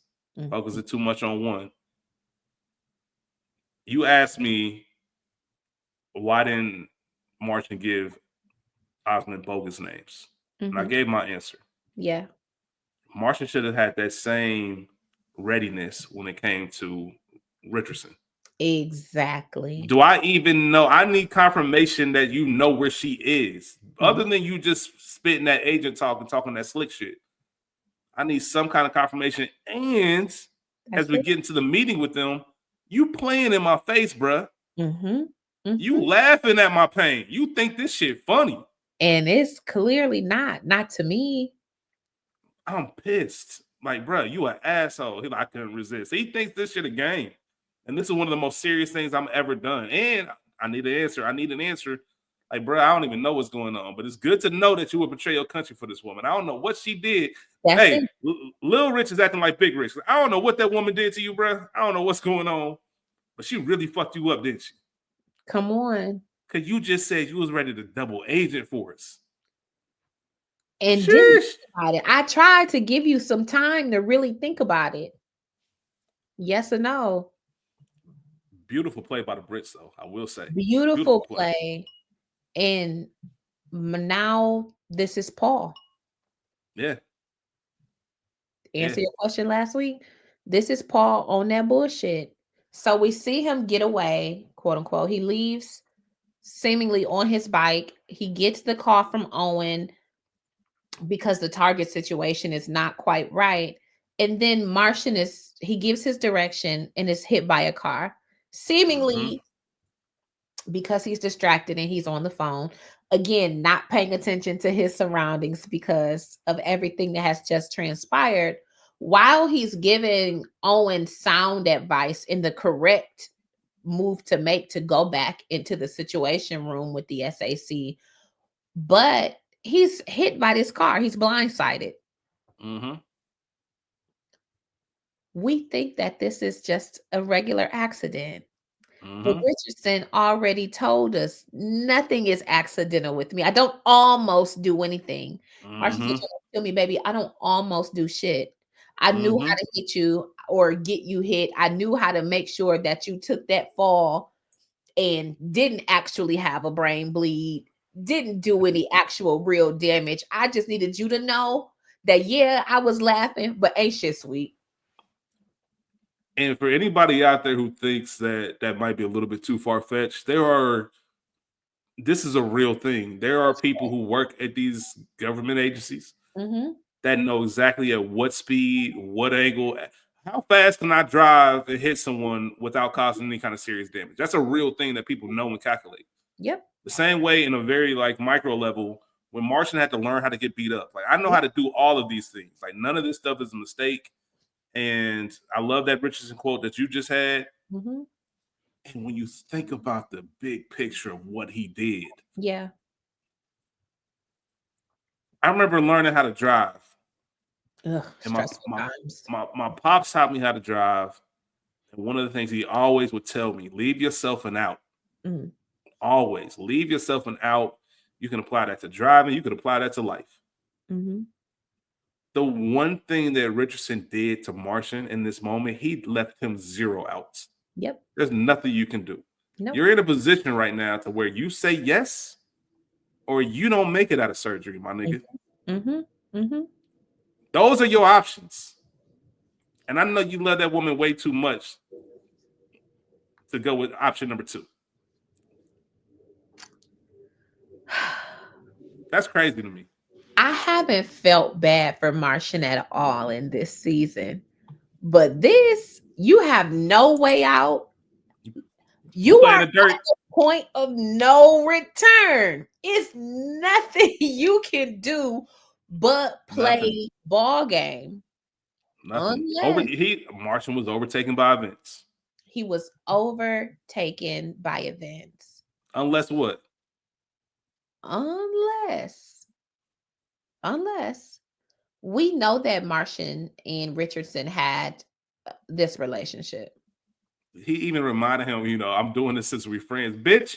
Speaker 2: focusing too much on one. You asked me, why didn't Martian give Osmond bogus names? And I gave my answer.
Speaker 1: Yeah.
Speaker 2: Martian should have had that same readiness when it came to Richardson.
Speaker 1: Exactly.
Speaker 2: Do I even know? I need confirmation that you know where she is. Other than you just spitting that agent talk and talking that slick shit. I need some kind of confirmation. And as we get into the meeting with them, you playing in my face, bruh. You laughing at my pain. You think this shit funny.
Speaker 1: And it's clearly not to me.
Speaker 2: I'm pissed. Like, bruh, you an asshole. I couldn't resist. He thinks this shit a game. And this is one of the most serious things I'm ever done. And I need an answer. Like, bro, I don't even know what's going on. But it's good to know that you would betray your country for this woman. I don't know what she did. Hey, Lil Rich is acting like Big Rich. I don't know what that woman did to you, bro. I don't know what's going on. But she really fucked you up, didn't she?
Speaker 1: Come on.
Speaker 2: Because you just said you was ready to double agent for us.
Speaker 1: And didn't think about it. I tried to give you some time to really think about it. Yes or no?
Speaker 2: Beautiful play by the Brits, though, I will say.
Speaker 1: Beautiful play. And now this is Paul.
Speaker 2: Yeah.
Speaker 1: Answer your question last week. This is Paul on that bullshit. So we see him get away, quote unquote. He leaves seemingly on his bike. He gets the call from Owen because the target situation is not quite right. And then Martian he gives his direction and is hit by a car, seemingly because he's distracted and he's on the phone. Again, not paying attention to his surroundings because of everything that has just transpired. While he's giving Owen sound advice in the correct move to make to go back into the situation room with the SAC, but he's hit by this car. He's blindsided. We think that this is just a regular accident. But
Speaker 2: Mm-hmm.
Speaker 1: Richardson already told us nothing is accidental with me. I don't almost do anything. Martian said,
Speaker 2: Mm-hmm.
Speaker 1: "You're gonna kill me, baby. I don't almost do shit. I knew how
Speaker 2: Mm-hmm.
Speaker 1: to hit you or get you hit. I knew how to make sure that you took that fall and didn't actually have a brain bleed, didn't do any actual real damage. I just needed you to know that, yeah, I was laughing, but ain't shit sweet."
Speaker 2: And for anybody out there who thinks that that might be a little bit too far fetched, this is a real thing. There are people who work at these government agencies
Speaker 1: Mm-hmm.
Speaker 2: that know exactly at what speed, what angle, how fast can I drive and hit someone without causing any kind of serious damage. That's a real thing that people know and calculate.
Speaker 1: Yep.
Speaker 2: The same way in a very like micro level, when Martian had to learn how to get beat up. Like I know
Speaker 1: Yep.
Speaker 2: how to do all of these things. Like none of this stuff is a mistake. And I love that Richardson quote that you just had.
Speaker 1: Mm-hmm.
Speaker 2: And when you think about the big picture of what he did,
Speaker 1: Yeah.
Speaker 2: I remember learning how to drive.
Speaker 1: Ugh,
Speaker 2: And my
Speaker 1: stressful
Speaker 2: my
Speaker 1: times.
Speaker 2: my pops taught me how to drive. And one of the things he always would tell me, leave yourself an out.
Speaker 1: Mm,
Speaker 2: Always leave yourself an out. You can apply that to driving, you can apply that to life.
Speaker 1: mhm.
Speaker 2: The one thing that Richardson did to Martian in this moment, he left him zero outs.
Speaker 1: Yep.
Speaker 2: There's nothing you can do.
Speaker 1: Nope.
Speaker 2: You're in a position right now to where you say yes or you don't make it out of surgery, my nigga.
Speaker 1: Mhm. Mhm.
Speaker 2: Those are your options. And I know you love that woman way too much to go with option number 2. That's crazy to me.
Speaker 1: I haven't felt bad for Martian at all in this season. But this, you have no way out.
Speaker 2: You
Speaker 1: You
Speaker 2: play in
Speaker 1: are
Speaker 2: the dirt,
Speaker 1: at the point of no return. It's nothing you can do but
Speaker 2: nothing.
Speaker 1: play ball game
Speaker 2: Nothing.
Speaker 1: unless
Speaker 2: Martian was overtaken by events.
Speaker 1: he was overtaken by events.
Speaker 2: Unless what?
Speaker 1: Unless, unless we know that Martian and Richardson had this relationship.
Speaker 2: He even reminded him, I'm doing this since we're friends. Bitch,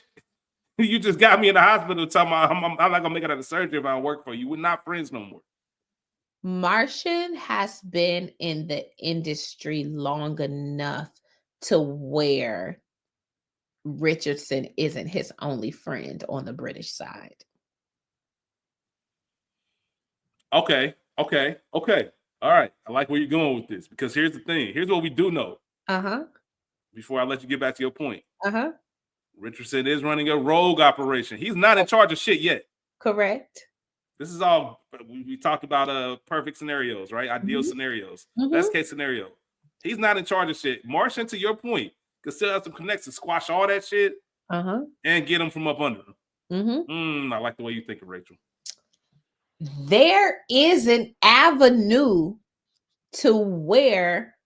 Speaker 2: you just got me in the hospital talking about I'm not gonna make it out of surgery if I don't work for you. We're not friends no more.
Speaker 1: Martian has been in the industry long enough to where Richardson isn't his only friend on the British side.
Speaker 2: Okay, okay, okay. All right. I like where you're going with this because here's the thing. Here's what we do know
Speaker 1: Uh-huh.
Speaker 2: before I let you get back to your point.
Speaker 1: Uh-huh.
Speaker 2: Richardson is running a rogue operation. He's not in charge of shit yet.
Speaker 1: Correct.
Speaker 2: This is all we talked about perfect scenarios, right? Ideal
Speaker 1: Mhm.
Speaker 2: scenarios. Best
Speaker 1: Mhm.
Speaker 2: case scenario. He's not in charge of shit. Martian, to your point, could still have some connects to squash all that shit
Speaker 1: Uh-huh.
Speaker 2: and get him from up under him.
Speaker 1: Mhm.
Speaker 2: I like the way you think of Rachel.
Speaker 1: There is an avenue to where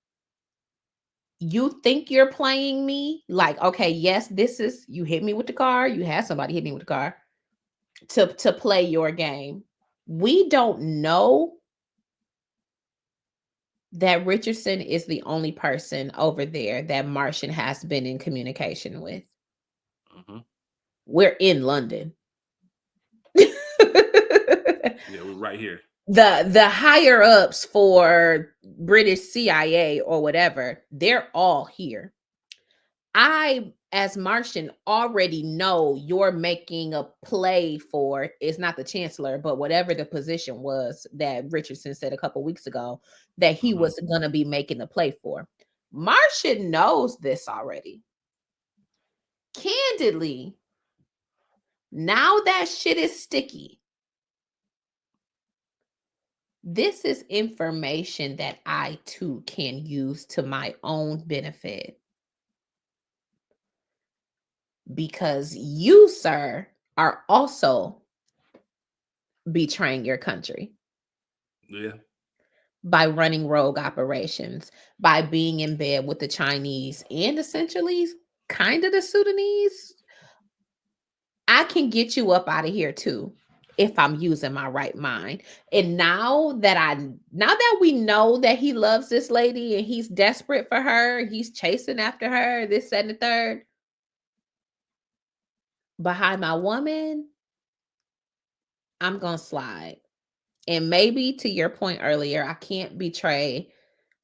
Speaker 1: you think you're playing me like, okay, yes, this is you hit me with the car, you had somebody hit me with the car to play your game. We don't know that Richardson is the only person over there that Martian has been in communication with.
Speaker 2: Mm-hmm.
Speaker 1: We're in London.
Speaker 2: Yeah, we're right here.
Speaker 1: The higher ups for British CIA or whatever, they're all here. I, as Martian, already know you're making a play for it's not the chancellor, but whatever the position was that Richardson said a couple weeks ago that he
Speaker 2: Mm-hmm.
Speaker 1: was going to be making the play for. Martian knows this already. Candidly, now that shit is sticky. This is information that I too can use to my own benefit because you, sir, are also betraying your country
Speaker 2: Yeah.
Speaker 1: by running rogue operations, by being in bed with the Chinese and essentially kind of the Sudanese. I can get you up out of here too. if I'm using my right mind. And now that we know that he loves this lady and he's desperate for her, he's chasing after her, this, that, and the third. Behind my woman, I'm gonna slide. And maybe to your point earlier, I can't betray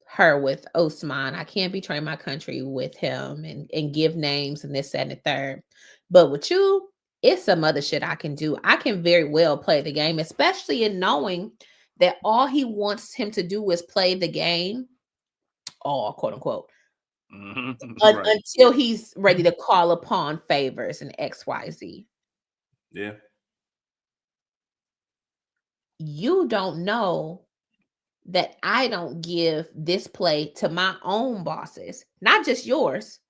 Speaker 1: her with Osman. I can't betray my country with him and give names and this, that, and the third. But with you, it's some other shit I can do. I can very well play the game, especially in knowing that all he wants him to do is play the game, all quote unquote,
Speaker 2: Right.
Speaker 1: until he's ready to call upon favors and XYZ.
Speaker 2: Yeah.
Speaker 1: You don't know that I don't give this play to my own bosses, not just yours,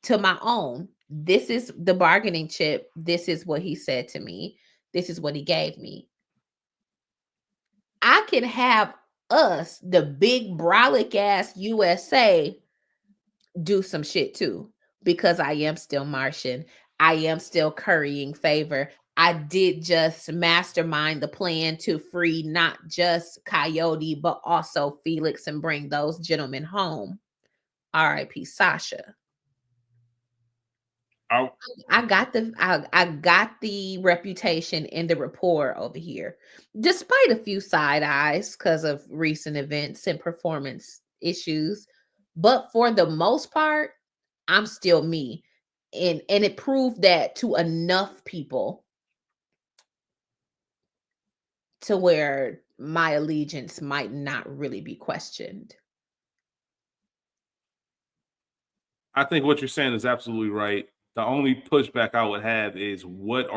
Speaker 1: to my own. This is the bargaining chip. This is what he said to me. This is what he gave me. I can have us, the big brolic ass USA, do some shit too, because I am still Martian. I am still currying favor. I did just mastermind the plan to free not just Coyote, but also Felix and bring those gentlemen home. R.I.P. Sasha.
Speaker 2: I,
Speaker 1: I got the reputation and the rapport over here, despite a few side eyes because of recent events and performance issues. But for the most part, I'm still me. And it proved that to enough people to where my allegiance might not really be questioned.
Speaker 2: I think what you're saying is absolutely right. The only pushback I would have is what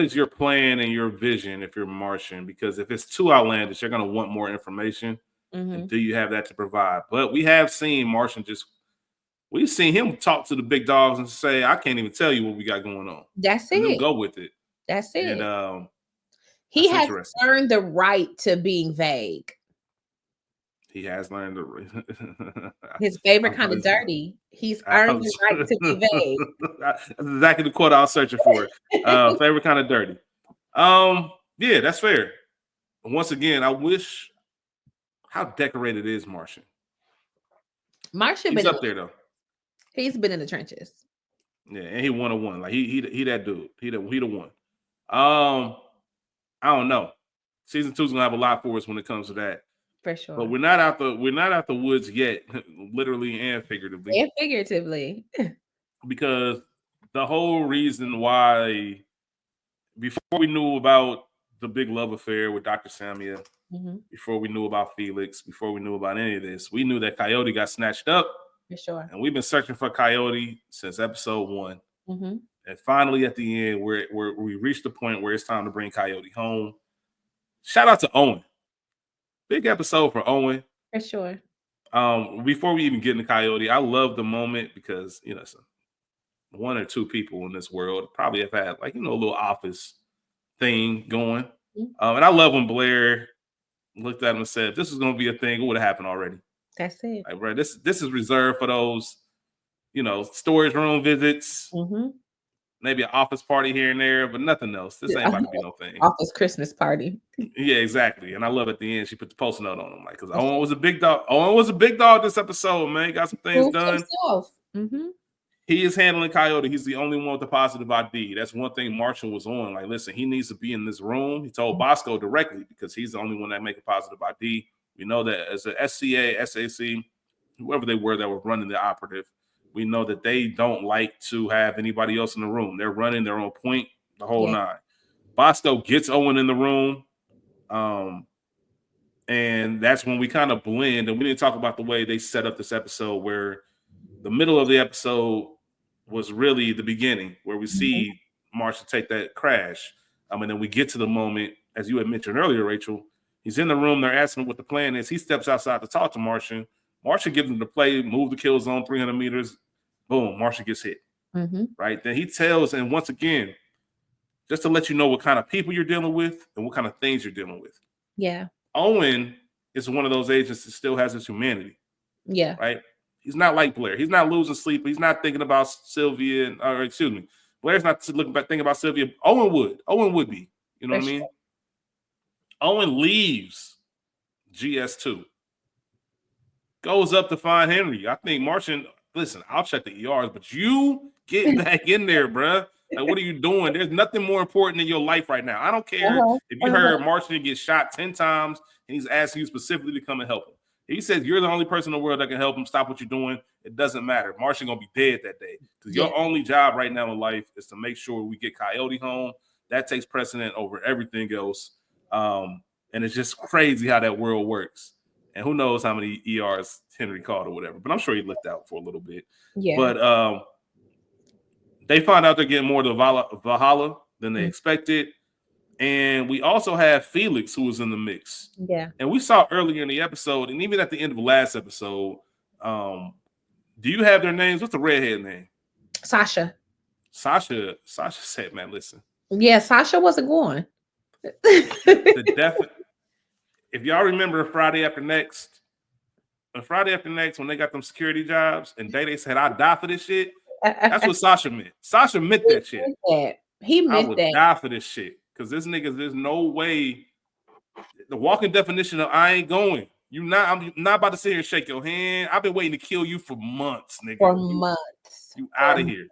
Speaker 2: is your plan and your vision if you're Martian? Because if it's too outlandish, you're gonna want more information. And
Speaker 1: Mhm.
Speaker 2: do you have that to provide? But we have seen Martian we've seen him talk to the big dogs and say, I can't even tell you what we got going on.
Speaker 1: That's
Speaker 2: And them
Speaker 1: it.
Speaker 2: go with it.
Speaker 1: That's
Speaker 2: And
Speaker 1: it. He
Speaker 2: that's
Speaker 1: has
Speaker 2: interesting.
Speaker 1: earned the right to being vague.
Speaker 2: He has learned to
Speaker 1: His favorite
Speaker 2: I'm
Speaker 1: kind of dirty. He's
Speaker 2: I
Speaker 1: earned the
Speaker 2: was
Speaker 1: right to be vague.
Speaker 2: that's exactly the quote I was searching for. Favorite kind of dirty. Yeah, that's fair. Once again, I wish how decorated is Martian.
Speaker 1: Martian
Speaker 2: He's
Speaker 1: been in
Speaker 2: up there though.
Speaker 1: he's been in the trenches.
Speaker 2: Yeah, and he 101. Like he that dude. He the one. Um, I don't know. Season 2 is gonna have a lot for us when it comes to that.
Speaker 1: For
Speaker 2: But
Speaker 1: sure.
Speaker 2: we're not out the woods yet, literally and figuratively,
Speaker 1: And figuratively.
Speaker 2: because the whole reason why before we knew about the big love affair with Dr. Samia,
Speaker 1: Mhm.
Speaker 2: before we knew about Felix, before we knew about any of this, we knew that Coyote got snatched up,
Speaker 1: For sure.
Speaker 2: and we've been searching for Coyote since episode 1.
Speaker 1: Mhm.
Speaker 2: And finally, at the end, we reached the point where it's time to bring Coyote home. Shout out to Owen. Big episode for Owen.
Speaker 1: For sure.
Speaker 2: Before we even get into Coyote, I love the moment because one or two people in this world probably have had like a little office thing going.
Speaker 1: Mhm.
Speaker 2: And I love when Blair looked at him and said, "If this was going to be a thing, it would have happened already."
Speaker 1: That's it.
Speaker 2: Like, right, this is reserved for those, storage room visits,
Speaker 1: Mhm.
Speaker 2: maybe an office party here and there, but nothing else. This ain't
Speaker 1: Yeah.
Speaker 2: about to be no thing.
Speaker 1: Office Christmas party.
Speaker 2: Yeah, exactly. And I love at the end she put the post note on him, like, because
Speaker 1: That's
Speaker 2: Owen
Speaker 1: it.
Speaker 2: was a big dog. Owen was a big dog this episode, man. He got some things
Speaker 1: Proved
Speaker 2: done.
Speaker 1: himself. Mhm.
Speaker 2: He is handling Coyote. He's the only one with the positive ID. That's one thing Martian was on. Like, listen, he needs to be in this room. He told Bosco directly because he's the only one that make a positive ID. We know that as a SCA, SAC, whoever they were that were running the operative, we know that they don't like to have anybody else in the room. They're running their own point, the whole
Speaker 1: Yeah.
Speaker 2: nine. Bosco gets Owen in the room. And that's when we kind of blend. And we didn't talk about the way they set up this episode where the middle of the episode was really the beginning where we
Speaker 1: Mhm.
Speaker 2: see Martian take that crash. And then we get to the moment, as you had mentioned earlier, Rachel, he's in the room. They're asking him what the plan is. He steps outside to talk to Martian. Martian gives him the play, move the kill zone 300 meters. Boom, Martian gets hit.
Speaker 1: Mhm.
Speaker 2: Right. Then he tells, and once again, just to let you know what kind of people you're dealing with and what kind of things you're dealing with.
Speaker 1: Yeah.
Speaker 2: Owen is one of those agents that still has his humanity.
Speaker 1: Yeah.
Speaker 2: Right? He's not like Blair. He's not losing sleep. He's not thinking about Sylvia, or excuse me, Blair's not looking back thinking about Sylvia. Owen would. Owen would be. You know
Speaker 1: For
Speaker 2: what I
Speaker 1: sure.
Speaker 2: mean? Owen leaves GS2. Goes up to find Henry. I think Martian, listen, I'll check the ERs, but you get back in there, bruh. Like, what are you doing? There's nothing more important in your life right now. I don't care
Speaker 1: Uh-huh.
Speaker 2: if you heard Martian get shot 10 times and he's asking you specifically to come and help him. He says you're the only person in the world that can help him. Stop what you're doing. It doesn't matter. Martian gonna be dead that day. Because your only job right now in life is to make sure we get Coyote home. That takes precedent over everything else. And it's just crazy how that world works. And who knows how many ERs Henry called or whatever. But I'm sure he looked out for a little bit.
Speaker 1: Yeah.
Speaker 2: But they find out they're getting more to Valhalla than they expected. And we also have Felix, who was in the mix.
Speaker 1: Yeah.
Speaker 2: And we saw earlier in the episode, and even at the end of the last episode, do you have their names? What's the redhead name?
Speaker 1: Sasha.
Speaker 2: Sasha said, man, listen.
Speaker 1: Yeah, Sasha wasn't going.
Speaker 2: If y'all remember Friday After Next, when they got them security jobs and they said, I die for this shit, that's what Sasha meant. Sasha meant that shit.
Speaker 1: He meant
Speaker 2: I would die for this shit. Because this nigga, there's no way. The walking definition of I ain't going. I'm not about to sit here and shake your hand. I've been waiting to kill you for months, nigga.
Speaker 1: For months.
Speaker 2: You out of here.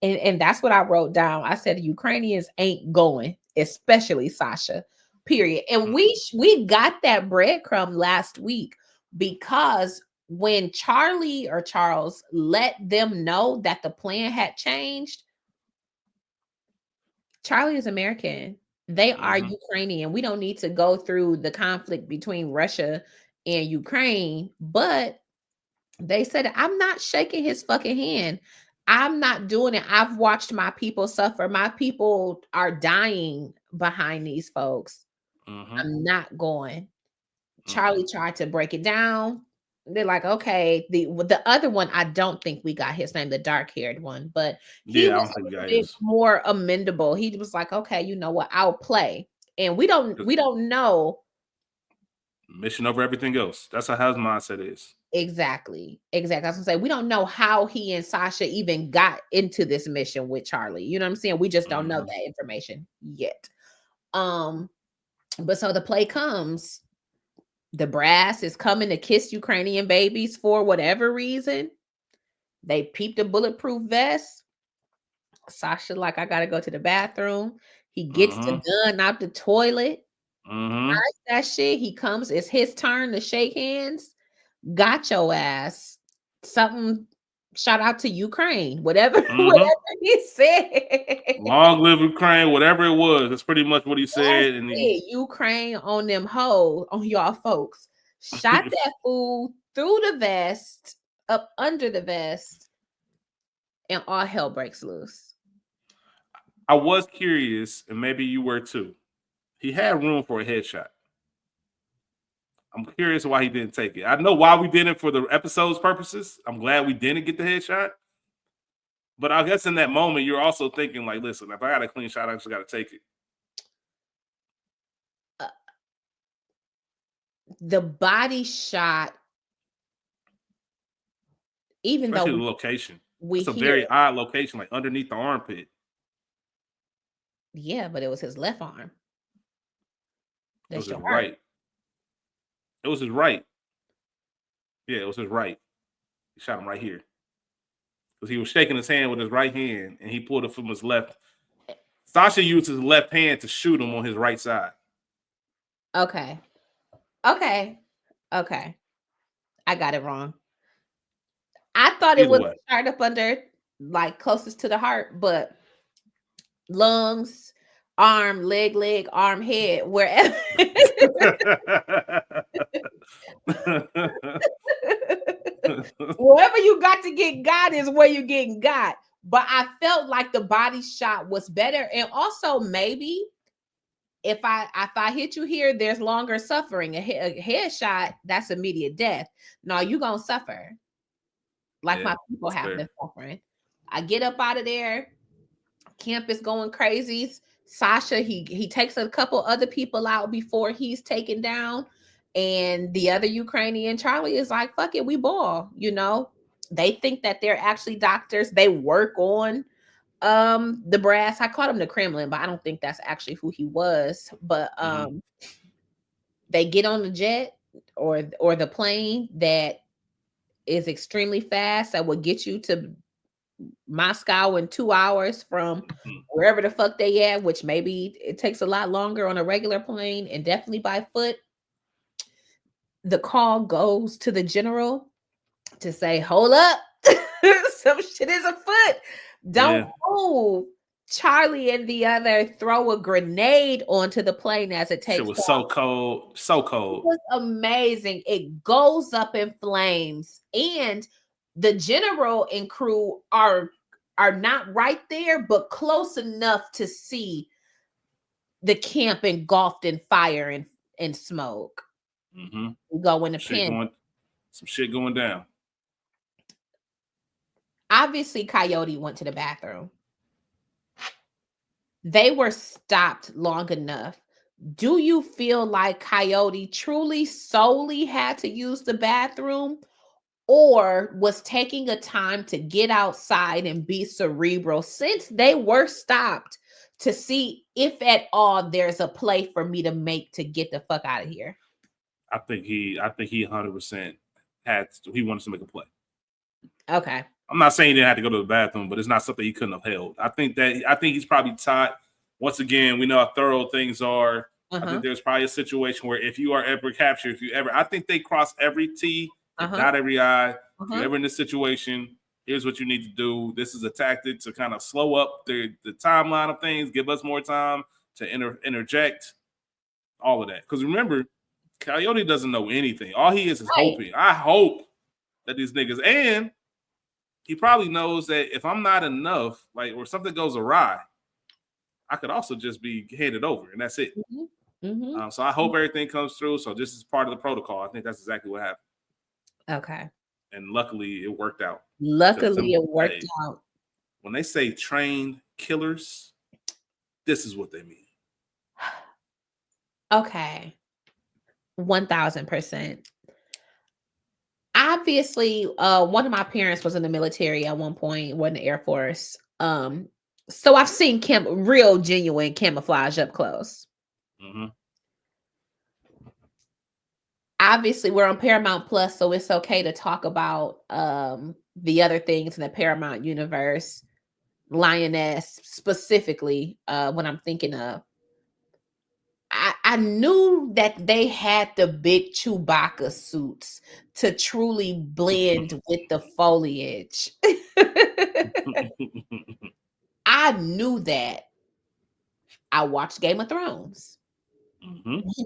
Speaker 1: And that's what I wrote down. I said Ukrainians ain't going, especially Sasha. Period. And we got that breadcrumb last week because when Charlie or Charles let them know that the plan had changed, Charlie is American. They are Ukrainian. We don't need to go through the conflict between Russia and Ukraine, but they said, I'm not shaking his fucking hand. I'm not doing it. I've watched my people suffer. My people are dying behind these folks. I'm not going. Charlie tried to break it down. They're like, okay. The other one, I don't think we got his name, the dark-haired one, but he was a bit more amendable. He was like, okay, you know what? I'll play. And we don't know.
Speaker 2: Mission over everything else. That's how his mindset is.
Speaker 1: Exactly. I was gonna say, we don't know how he and Sasha even got into this mission with Charlie. You know what I'm saying? We just don't know that information yet. But so the play comes. The brass is coming to kiss Ukrainian babies for whatever reason. They peeped a bulletproof vest. Sasha, like, I gotta go to the bathroom. He gets the gun out the toilet. That shit. He comes. It's his turn to shake hands. Got your ass. Something. Shout out to Ukraine. Whatever he said.
Speaker 2: Long live Ukraine. Whatever it was. That's pretty much what he said. And
Speaker 1: Ukraine on them hoes, on y'all folks. Shot that fool through the vest, up under the vest, and all hell breaks loose.
Speaker 2: I was curious, and maybe you were too. He had room for a headshot. I'm curious why he didn't take it. I know why we didn't for the episode's purposes. I'm glad we didn't get the headshot. But I guess in that moment, you're also thinking, like, listen, if I got a clean shot, I just got to take it.
Speaker 1: The body shot, even
Speaker 2: especially
Speaker 1: though
Speaker 2: the location, it's a very odd location, like underneath the armpit.
Speaker 1: Yeah, but it was his left arm.
Speaker 2: It was his right. It was his right. Yeah, it was his right. He shot him right here. Because he was shaking his hand with his right hand, and he pulled it from his left. Sasha used his left hand to shoot him on his right side.
Speaker 1: Okay. I got it wrong. I thought it was shot up under, like, closest to the heart, but lungs, arm, leg, arm, head, wherever. Wherever you got to get got is where you're getting got. But I felt like the body shot was better. And also, maybe if I hit you here, there's longer suffering. A headshot, that's immediate death. No, you're gonna suffer. Like my people have been suffering. I get up out of there. Camp is going crazy. Sasha, he takes a couple other people out before he's taken down. And the other Ukrainian, Charlie, is like, fuck it, we ball. You know, they think that they're actually doctors. They work on The brass, I called him the Kremlin, but I don't think that's actually who he was. But they get on the jet or the plane that is extremely fast that will get you to Moscow in 2 hours from wherever the fuck they at, which maybe it takes a lot longer on a regular plane and definitely by foot. The call goes to the general to say, hold up, some shit is afoot. Don't move. Charlie and the other throw a grenade onto the plane as it takes
Speaker 2: off. Shit was
Speaker 1: off.
Speaker 2: so cold. So cold.
Speaker 1: It was amazing. It goes up in flames. And the general and crew are not right there, but close enough to see the camp engulfed in fire and smoke. We go in the pen.
Speaker 2: Some shit going down.
Speaker 1: Obviously, Coyote went to the bathroom. They were stopped long enough. Do you feel like Coyote truly solely had to use the bathroom, or was taking a time to get outside and be cerebral since they were stopped to see if at all there's a play for me to make to get the fuck out of here?
Speaker 2: I think he 100% he wanted to make a play.
Speaker 1: Okay.
Speaker 2: I'm not saying he didn't have to go to the bathroom, but it's not something he couldn't have held. I think he's probably taught. Once again, we know how thorough things are. I think there's probably a situation where if you are ever captured, I think they cross every T and dot every I. If you're ever in this situation, here's what you need to do. This is a tactic to kind of slow up the timeline of things, give us more time to interject, all of that. Because remember, Coyote doesn't know anything. All he is hoping. I hope that these niggas, and he probably knows that if I'm not enough, like, or something goes awry, I could also just be handed over, and that's it. So I hope everything comes through. So this is part of the protocol. I think that's exactly what happened.
Speaker 1: Okay.
Speaker 2: And luckily, it worked out.
Speaker 1: Luckily, it worked out.
Speaker 2: When they say trained killers, this is what they mean.
Speaker 1: Okay. 1000%. Obviously, one of my parents was in the military at one point, was in the Air Force. So I've seen real genuine camouflage up close. Obviously, we're on Paramount Plus, so it's okay to talk about the other things in the Paramount universe. Lioness, specifically, what I'm thinking of. I knew that they had the big Chewbacca suits to truly blend with the foliage. I knew that. I watched Game of Thrones.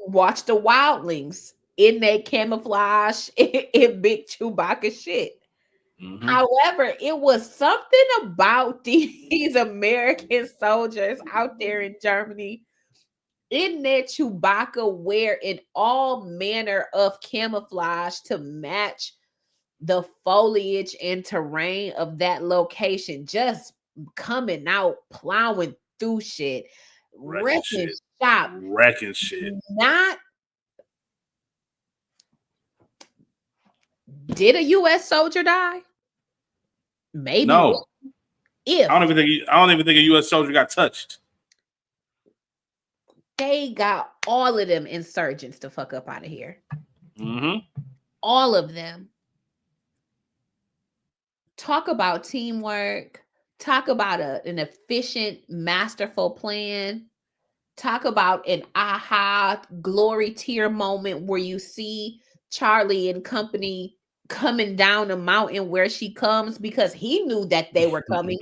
Speaker 1: Watched the Wildlings in their camouflage in big Chewbacca shit. However, it was something about these American soldiers out there in Germany in their Chewbacca wear in all manner of camouflage to match the foliage and terrain of that location, just coming out, plowing through shit, wrecking shop.
Speaker 2: Wrecking shit.
Speaker 1: Not did a U.S. soldier die? Maybe.
Speaker 2: No. I don't even think a U.S. soldier got touched.
Speaker 1: They got all of them insurgents to fuck up out of here. All of them. Talk about teamwork. Talk about an efficient, masterful plan. Talk about an aha glory tier moment where you see Charlie and company coming down the mountain where she comes because he knew that they were coming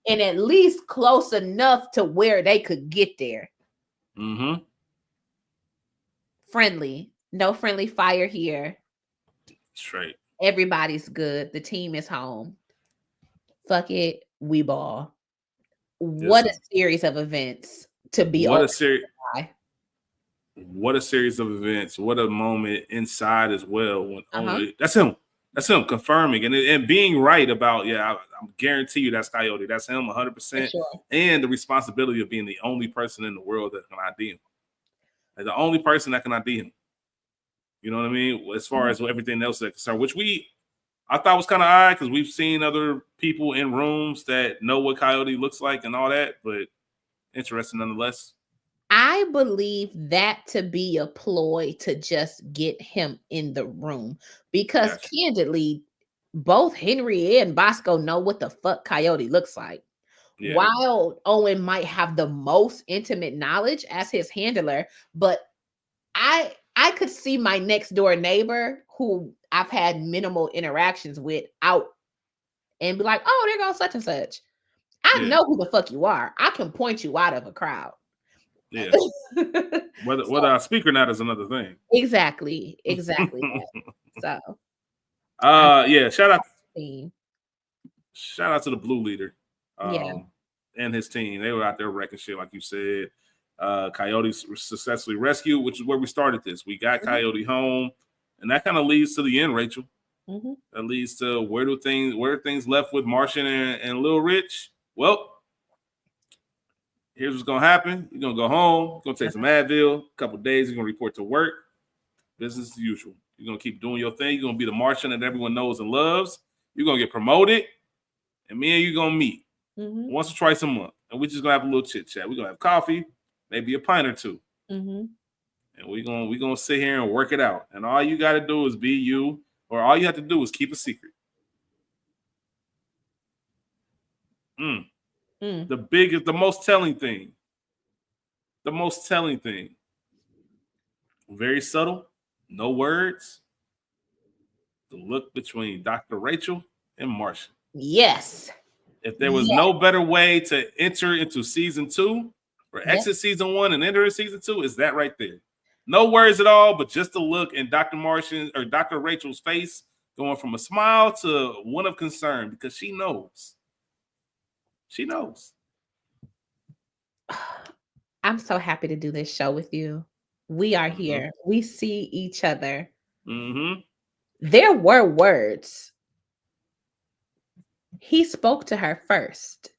Speaker 1: and at least close enough to where they could get there. Friendly. No friendly fire here.
Speaker 2: Straight.
Speaker 1: Everybody's good. The team is home. Fuck it. We ball. What a series of events to be
Speaker 2: What a series of events. What a moment inside as well. When that's him. That's him confirming and being right about, I guarantee you that's Coyote. That's him 100%. Sure. And the responsibility of being the only person in the world that can ID him. Like the only person that can ID him. You know what I mean? As far as everything else that's concerned, which we I thought was kind of odd because we've seen other people in rooms that know what Coyote looks like and all that, but interesting nonetheless.
Speaker 1: I believe that to be a ploy to just get him in the room because
Speaker 2: Gotcha.
Speaker 1: candidly, both Henry and Bosco know what the fuck Coyote looks like.
Speaker 2: Yeah.
Speaker 1: While Owen might have the most intimate knowledge as his handler, but I could see my next door neighbor who I've had minimal interactions with out and be like, "Oh, there goes such and such." I
Speaker 2: Yeah.
Speaker 1: know who the fuck you are. I can point you out of a crowd.
Speaker 2: Yeah. Whether I speak or not is another thing.
Speaker 1: Exactly, exactly that. So, I
Speaker 2: Yeah,
Speaker 1: mean,
Speaker 2: shout out to the blue leader
Speaker 1: yeah,
Speaker 2: and his team. They were out there wrecking shit, like you said. Coyotes were successfully rescued, which is where we started this. We got
Speaker 1: mhm,
Speaker 2: Coyote home, and that kind of leads to the end, Rachel.
Speaker 1: mhm,
Speaker 2: That leads to where things left with Martian and Lil Rich. Well, here's what's gonna happen. You're gonna go home, you're gonna take some Advil, a couple days, you're gonna report to work. Business as usual. You're gonna keep doing your thing. You're gonna be the Martian that everyone knows and loves. You're gonna get promoted, and me and you gonna meet
Speaker 1: mhm,
Speaker 2: once or twice a month, and we're just gonna have a little chit chat. We're gonna have coffee, maybe a pint or two,
Speaker 1: mhm.
Speaker 2: and we're gonna sit here and work it out. And all you gotta do is be you, or all you have to do is keep a secret. Mm.
Speaker 1: Mm.
Speaker 2: The most telling thing, the most telling thing, very subtle, no words. The look between Dr. Rachel and Martian.
Speaker 1: Yes.
Speaker 2: If there was
Speaker 1: Yeah.
Speaker 2: no better way to enter into season 2 or
Speaker 1: Yep.
Speaker 2: exit season 1 and enter season 2, is that right there. No words at all, but just a look in Dr. Martian or Dr. Rachel's face, going from a smile to one of concern because she knows. She knows.
Speaker 1: I'm so happy to do this show with you. We are
Speaker 2: Mm-hmm.
Speaker 1: here. We see each other.
Speaker 2: Mm-hmm.
Speaker 1: There were words. He spoke to her first,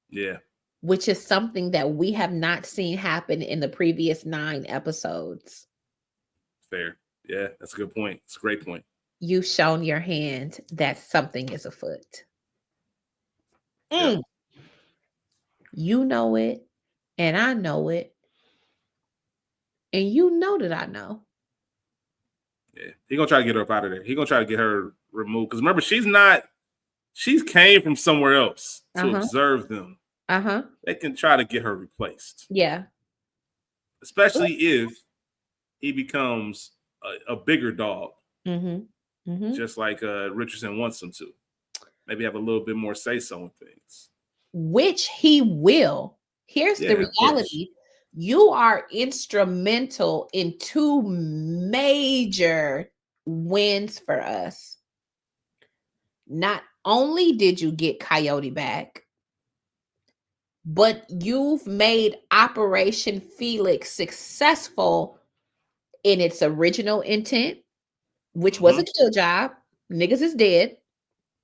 Speaker 2: Yeah.
Speaker 1: which is something that we have not seen happen in the previous 9 episodes.
Speaker 2: Fair. Yeah, that's a good point. It's a great point.
Speaker 1: You've shown your hand that something is afoot.
Speaker 2: Yep.
Speaker 1: Mm. You know it, and I know it, and you know that I know.
Speaker 2: Yeah. He gonna try to get her up out of there. He gonna try to get her removed. Because remember, she's came from somewhere else to
Speaker 1: Uh-huh.
Speaker 2: observe them.
Speaker 1: Uh-huh.
Speaker 2: They can try to get her replaced,
Speaker 1: Yeah.
Speaker 2: especially if he becomes a bigger dog,
Speaker 1: Mm-hmm. Mm-hmm.
Speaker 2: just like Richardson wants him to. Maybe have a little bit more say so in things.
Speaker 1: Which he will. Here's the
Speaker 2: Yeah, of course.
Speaker 1: reality. You are instrumental in 2 major wins for us. Not only did you get Coyote back, but you've made Operation Felix successful in its original intent, which was a
Speaker 2: Mm-hmm.
Speaker 1: kill job. Niggas is dead.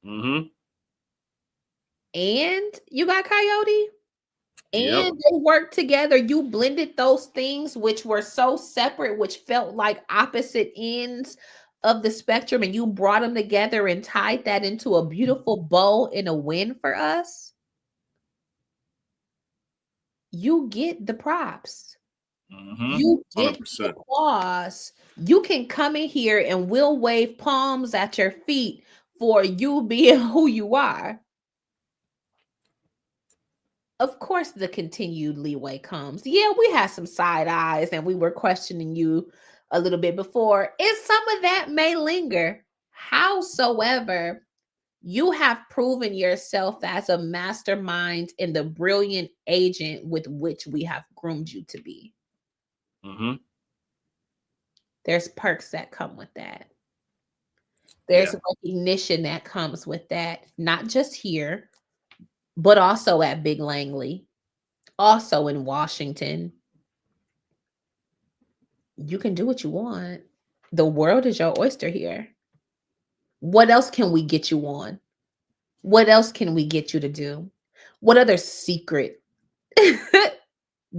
Speaker 2: Mm-hmm.
Speaker 1: And you got Coyote.
Speaker 2: Yep.
Speaker 1: And they worked together. You blended those things which were so separate, which felt like opposite ends of the spectrum, and you brought them together and tied that into a beautiful bow in a win for us. You get the props.
Speaker 2: Mm-hmm.
Speaker 1: You get the
Speaker 2: 100%.
Speaker 1: applause. You can come in here and we'll wave palms at your feet for you being who you are. Of course, the continued leeway comes. Yeah, we had some side eyes and we were questioning you a little bit before. And some of that may linger. Howsoever, you have proven yourself as a mastermind and the brilliant agent with which we have groomed you to be.
Speaker 2: Mm-hmm.
Speaker 1: There's perks that come with that.
Speaker 2: Yeah.
Speaker 1: There's recognition that comes with that, not just here, but also at Big Langley, also in Washington. You can do what you want. The world is your oyster here. What else can we get you on? What else can we get you to do? What other secret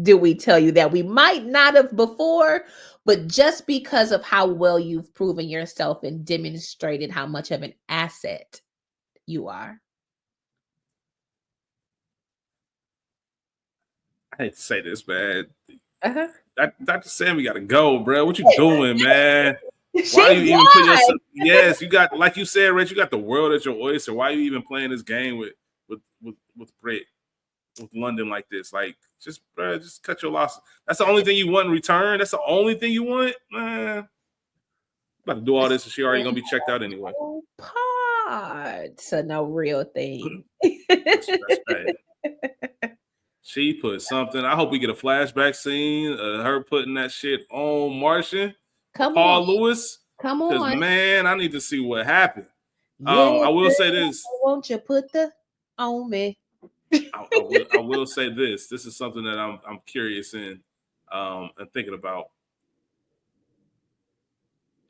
Speaker 1: do we tell you that we might not have before, but just because of how well you've proven yourself and demonstrated how much of an asset you are.
Speaker 2: I hate to say this, man.
Speaker 1: Uh-huh.
Speaker 2: Dr. Sammy got to go, bro. What you doing, man?
Speaker 1: She
Speaker 2: Why you even put
Speaker 1: won.
Speaker 2: yourself? Yes, you got, like you said, Rich. You got the world at your oyster. Why are you even playing this game with Brit, with London like this? Like, just bro, just cut your losses. That's the only thing you want in return. That's the only thing you want, man. About to do all this, and she already gonna be checked out anyway.
Speaker 1: Part. So no real thing.
Speaker 2: That's bad. She put something. I hope we get a flashback scene of her putting that shit on Martian,
Speaker 1: Come
Speaker 2: Paul
Speaker 1: on.
Speaker 2: Lewis.
Speaker 1: Come
Speaker 2: Because
Speaker 1: on.
Speaker 2: man, I need to see what happened.
Speaker 1: Yeah,
Speaker 2: I will say this.
Speaker 1: won't you put the on me?
Speaker 2: I will say this. This is something that I'm curious in and thinking about.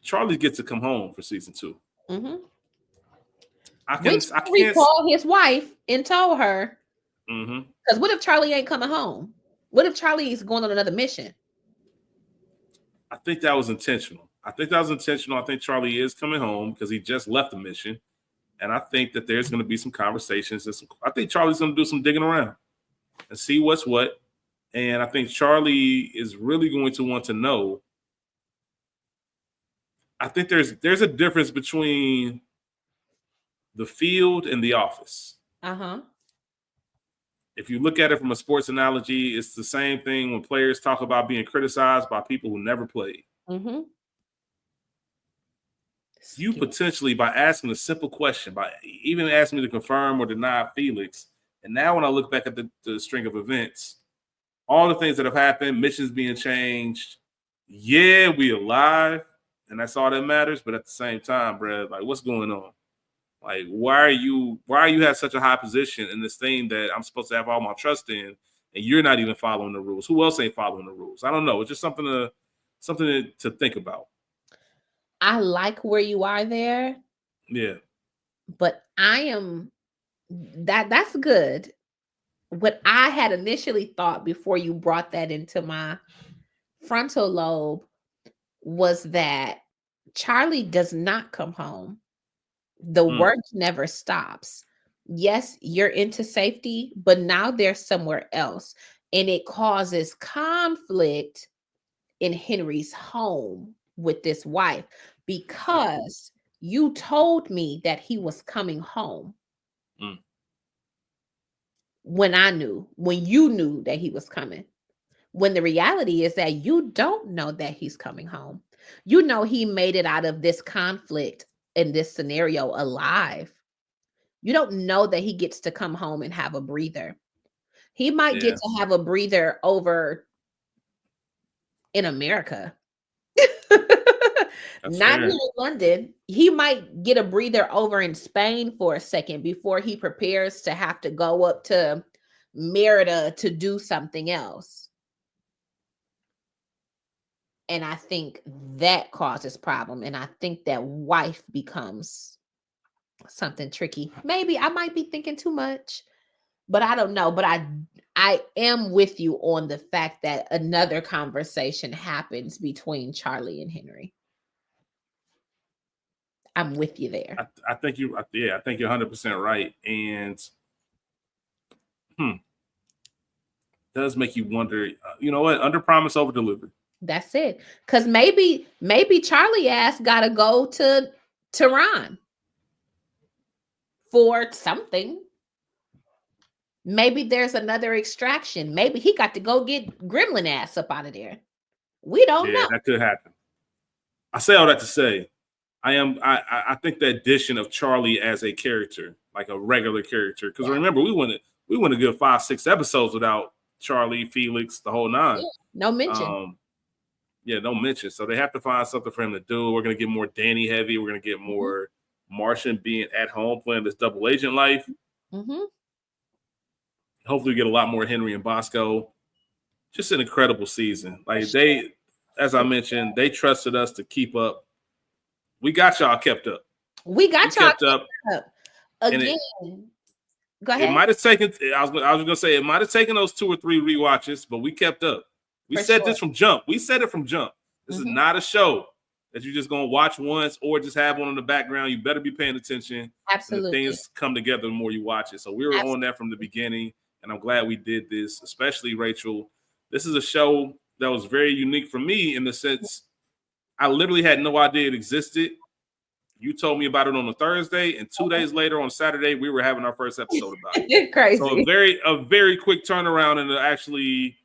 Speaker 2: Charlie gets to come home for season 2.
Speaker 1: Mm-hmm.
Speaker 2: I
Speaker 1: Which
Speaker 2: can't
Speaker 1: called his wife and told her.
Speaker 2: Mm-hmm.
Speaker 1: Because what if Charlie ain't coming home? What if Charlie is going on another mission?
Speaker 2: I think that was intentional. I think Charlie is coming home because he just left the mission. And I think that there's going to be some conversations. I think Charlie's going to do some digging around and see what's what. And I think Charlie is really going to want to know. I think there's a difference between the field and the office.
Speaker 1: Uh-huh.
Speaker 2: If you look at it from a sports analogy, it's the same thing when players talk about being criticized by people who never played.
Speaker 1: Mm-hmm.
Speaker 2: You potentially, by asking a simple question, by even asking me to confirm or deny Felix, and now when I look back at the string of events, all the things that have happened, missions being changed, yeah, we alive, and that's all that matters. But at the same time, bro, like what's going on? Like, why are you have such a high position in this thing that I'm supposed to have all my trust in, and you're not even following the rules? Who else ain't following the rules? I don't know. It's just something to think about.
Speaker 1: I like where you are there.
Speaker 2: Yeah.
Speaker 1: But I am that's good. What I had initially thought before you brought that into my frontal lobe was that Charlie does not come home. The work never stops. Yes, you're into safety, but now they're somewhere else. And it causes conflict in Henry's home with this wife because you told me that he was coming home. When you knew that he was coming. When the reality is that you don't know that he's coming home. You know he made it out of this conflict in this scenario alive. You don't know that he gets to come home and have a breather. He might get to have a breather over in America. Not here in London. He might get a breather over in Spain for a second before he prepares to have to go up to Merida to do something else. And I think that causes problem. And I think that wife becomes something tricky. Maybe I might be thinking too much, but I don't know. But I am with you on the fact that another conversation happens between Charlie and Henry. I'm with you there.
Speaker 2: I think you're 100% right. And does make you wonder, you know what? Under promise, over deliver.
Speaker 1: That's it. Because maybe Charlie ass gotta go to Tehran for something. Maybe there's another extraction. Maybe he got to go get Gremlin ass up out of there. We don't know.
Speaker 2: That could happen. I say all that to say, I think the addition of Charlie as a character, like a regular character, because remember we went a good 5-6 episodes without Charlie, Felix, the whole nine.
Speaker 1: No mention.
Speaker 2: No mention. So they have to find something for him to do. We're gonna get more Danny heavy. We're gonna get more Martian being at home playing this double agent life. Hopefully we get a lot more Henry and Bosco. Just an incredible season. Like as I mentioned, they trusted us to keep up. We got y'all kept up.
Speaker 1: We got y'all
Speaker 2: kept up.
Speaker 1: Again, Go
Speaker 2: It
Speaker 1: ahead.
Speaker 2: might have taken. I was gonna say it might have taken those 2 or 3 rewatches, but we kept up. We
Speaker 1: For
Speaker 2: said
Speaker 1: sure.
Speaker 2: this from jump. We said it from jump. This is not a show that you're just gonna watch once or just have one in the background. You better be paying attention, and the
Speaker 1: Absolutely.
Speaker 2: things come together the more you watch it. So we were on that from the
Speaker 1: Absolutely.
Speaker 2: beginning, and I'm glad we did this, especially Rachel. This is a show that was very unique for me in the sense I literally had no idea it existed. You told me about it on a Thursday, and 2 days later on Saturday, we were having our first episode about it. So
Speaker 1: Crazy.
Speaker 2: a very quick turnaround into actually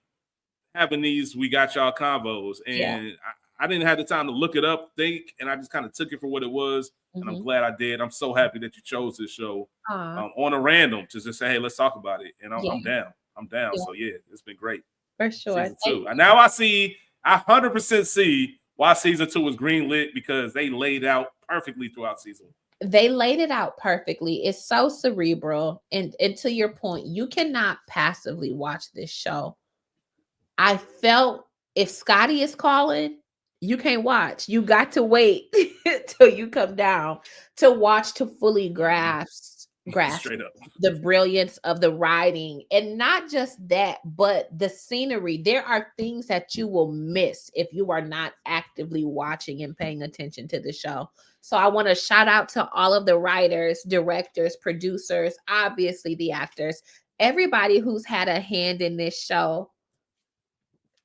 Speaker 2: having these "We Got Y'all" convos,
Speaker 1: Yeah.
Speaker 2: and I didn't have the time to look it up, think, and I just kind of took it for what it was, and I'm glad I did. I'm so happy that you chose this show on a random to just say, "Hey, let's talk about it," and I'm down. I'm down.
Speaker 1: Yeah.
Speaker 2: So yeah, it's been great.
Speaker 1: For sure.
Speaker 2: Season 2, and now I 100% see why season 2 was greenlit because they laid out perfectly throughout season 1.
Speaker 1: They laid it out perfectly. It's so cerebral. And to your point, you cannot passively watch this show. I felt if Scotty is calling, you can't watch. You got to wait till you come down to watch to fully grasp
Speaker 2: Straight up.
Speaker 1: the brilliance of the writing. And not just that, but the scenery. There are things that you will miss if you are not actively watching and paying attention to the show. So I want to shout out to all of the writers, directors, producers, obviously the actors, everybody who's had a hand in this show.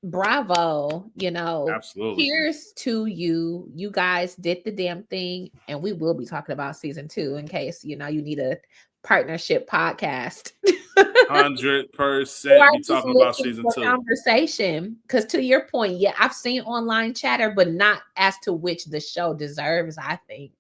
Speaker 1: Bravo.
Speaker 2: Absolutely.
Speaker 1: Here's to you. You guys did the damn thing, and we will be talking about season 2 in case you need a partnership podcast.
Speaker 2: 100%
Speaker 1: Or
Speaker 2: be
Speaker 1: just
Speaker 2: talking about
Speaker 1: looking
Speaker 2: season
Speaker 1: for
Speaker 2: 2.
Speaker 1: conversation. Because to your point, yeah, I've seen online chatter, but not as to which the show deserves, I think,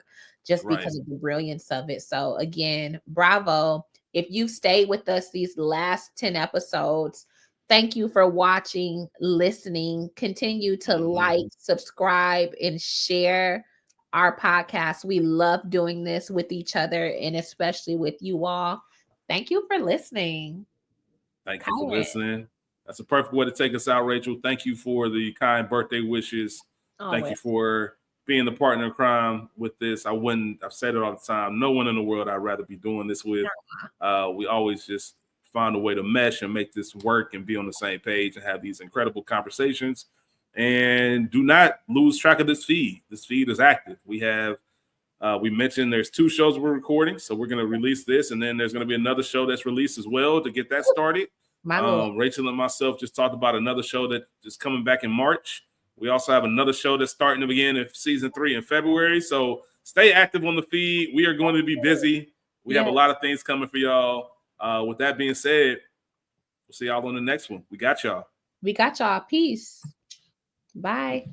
Speaker 1: just because of the brilliance of it. So again, bravo. If you've stayed with us these last 10 episodes, thank you for watching, listening. Continue to like, subscribe, and share our podcast. We love doing this with each other and especially with you all. Thank you for listening.
Speaker 2: Thank you for listening. That's a perfect way to take us out, Rachel. Thank you for the kind birthday wishes. Thank you for being the partner in crime with this. I've said it all the time. No one in the world I'd rather be doing this with. We always just find a way to mesh and make this work and be on the same page and have these incredible conversations. And do not lose track of this feed. This feed is active. We mentioned there's 2 shows we're recording, so we're going to release this, and then there's going to be another show that's released as well to get that started. Rachel and myself just talked about another show that is coming back in March. We also have another show that's starting to begin in season 3 in February. So stay active on the feed. We are going to be busy. We have a lot of things coming for y'all. With that being said, we'll see y'all on the next one. We got y'all.
Speaker 1: We got y'all. Peace. Bye.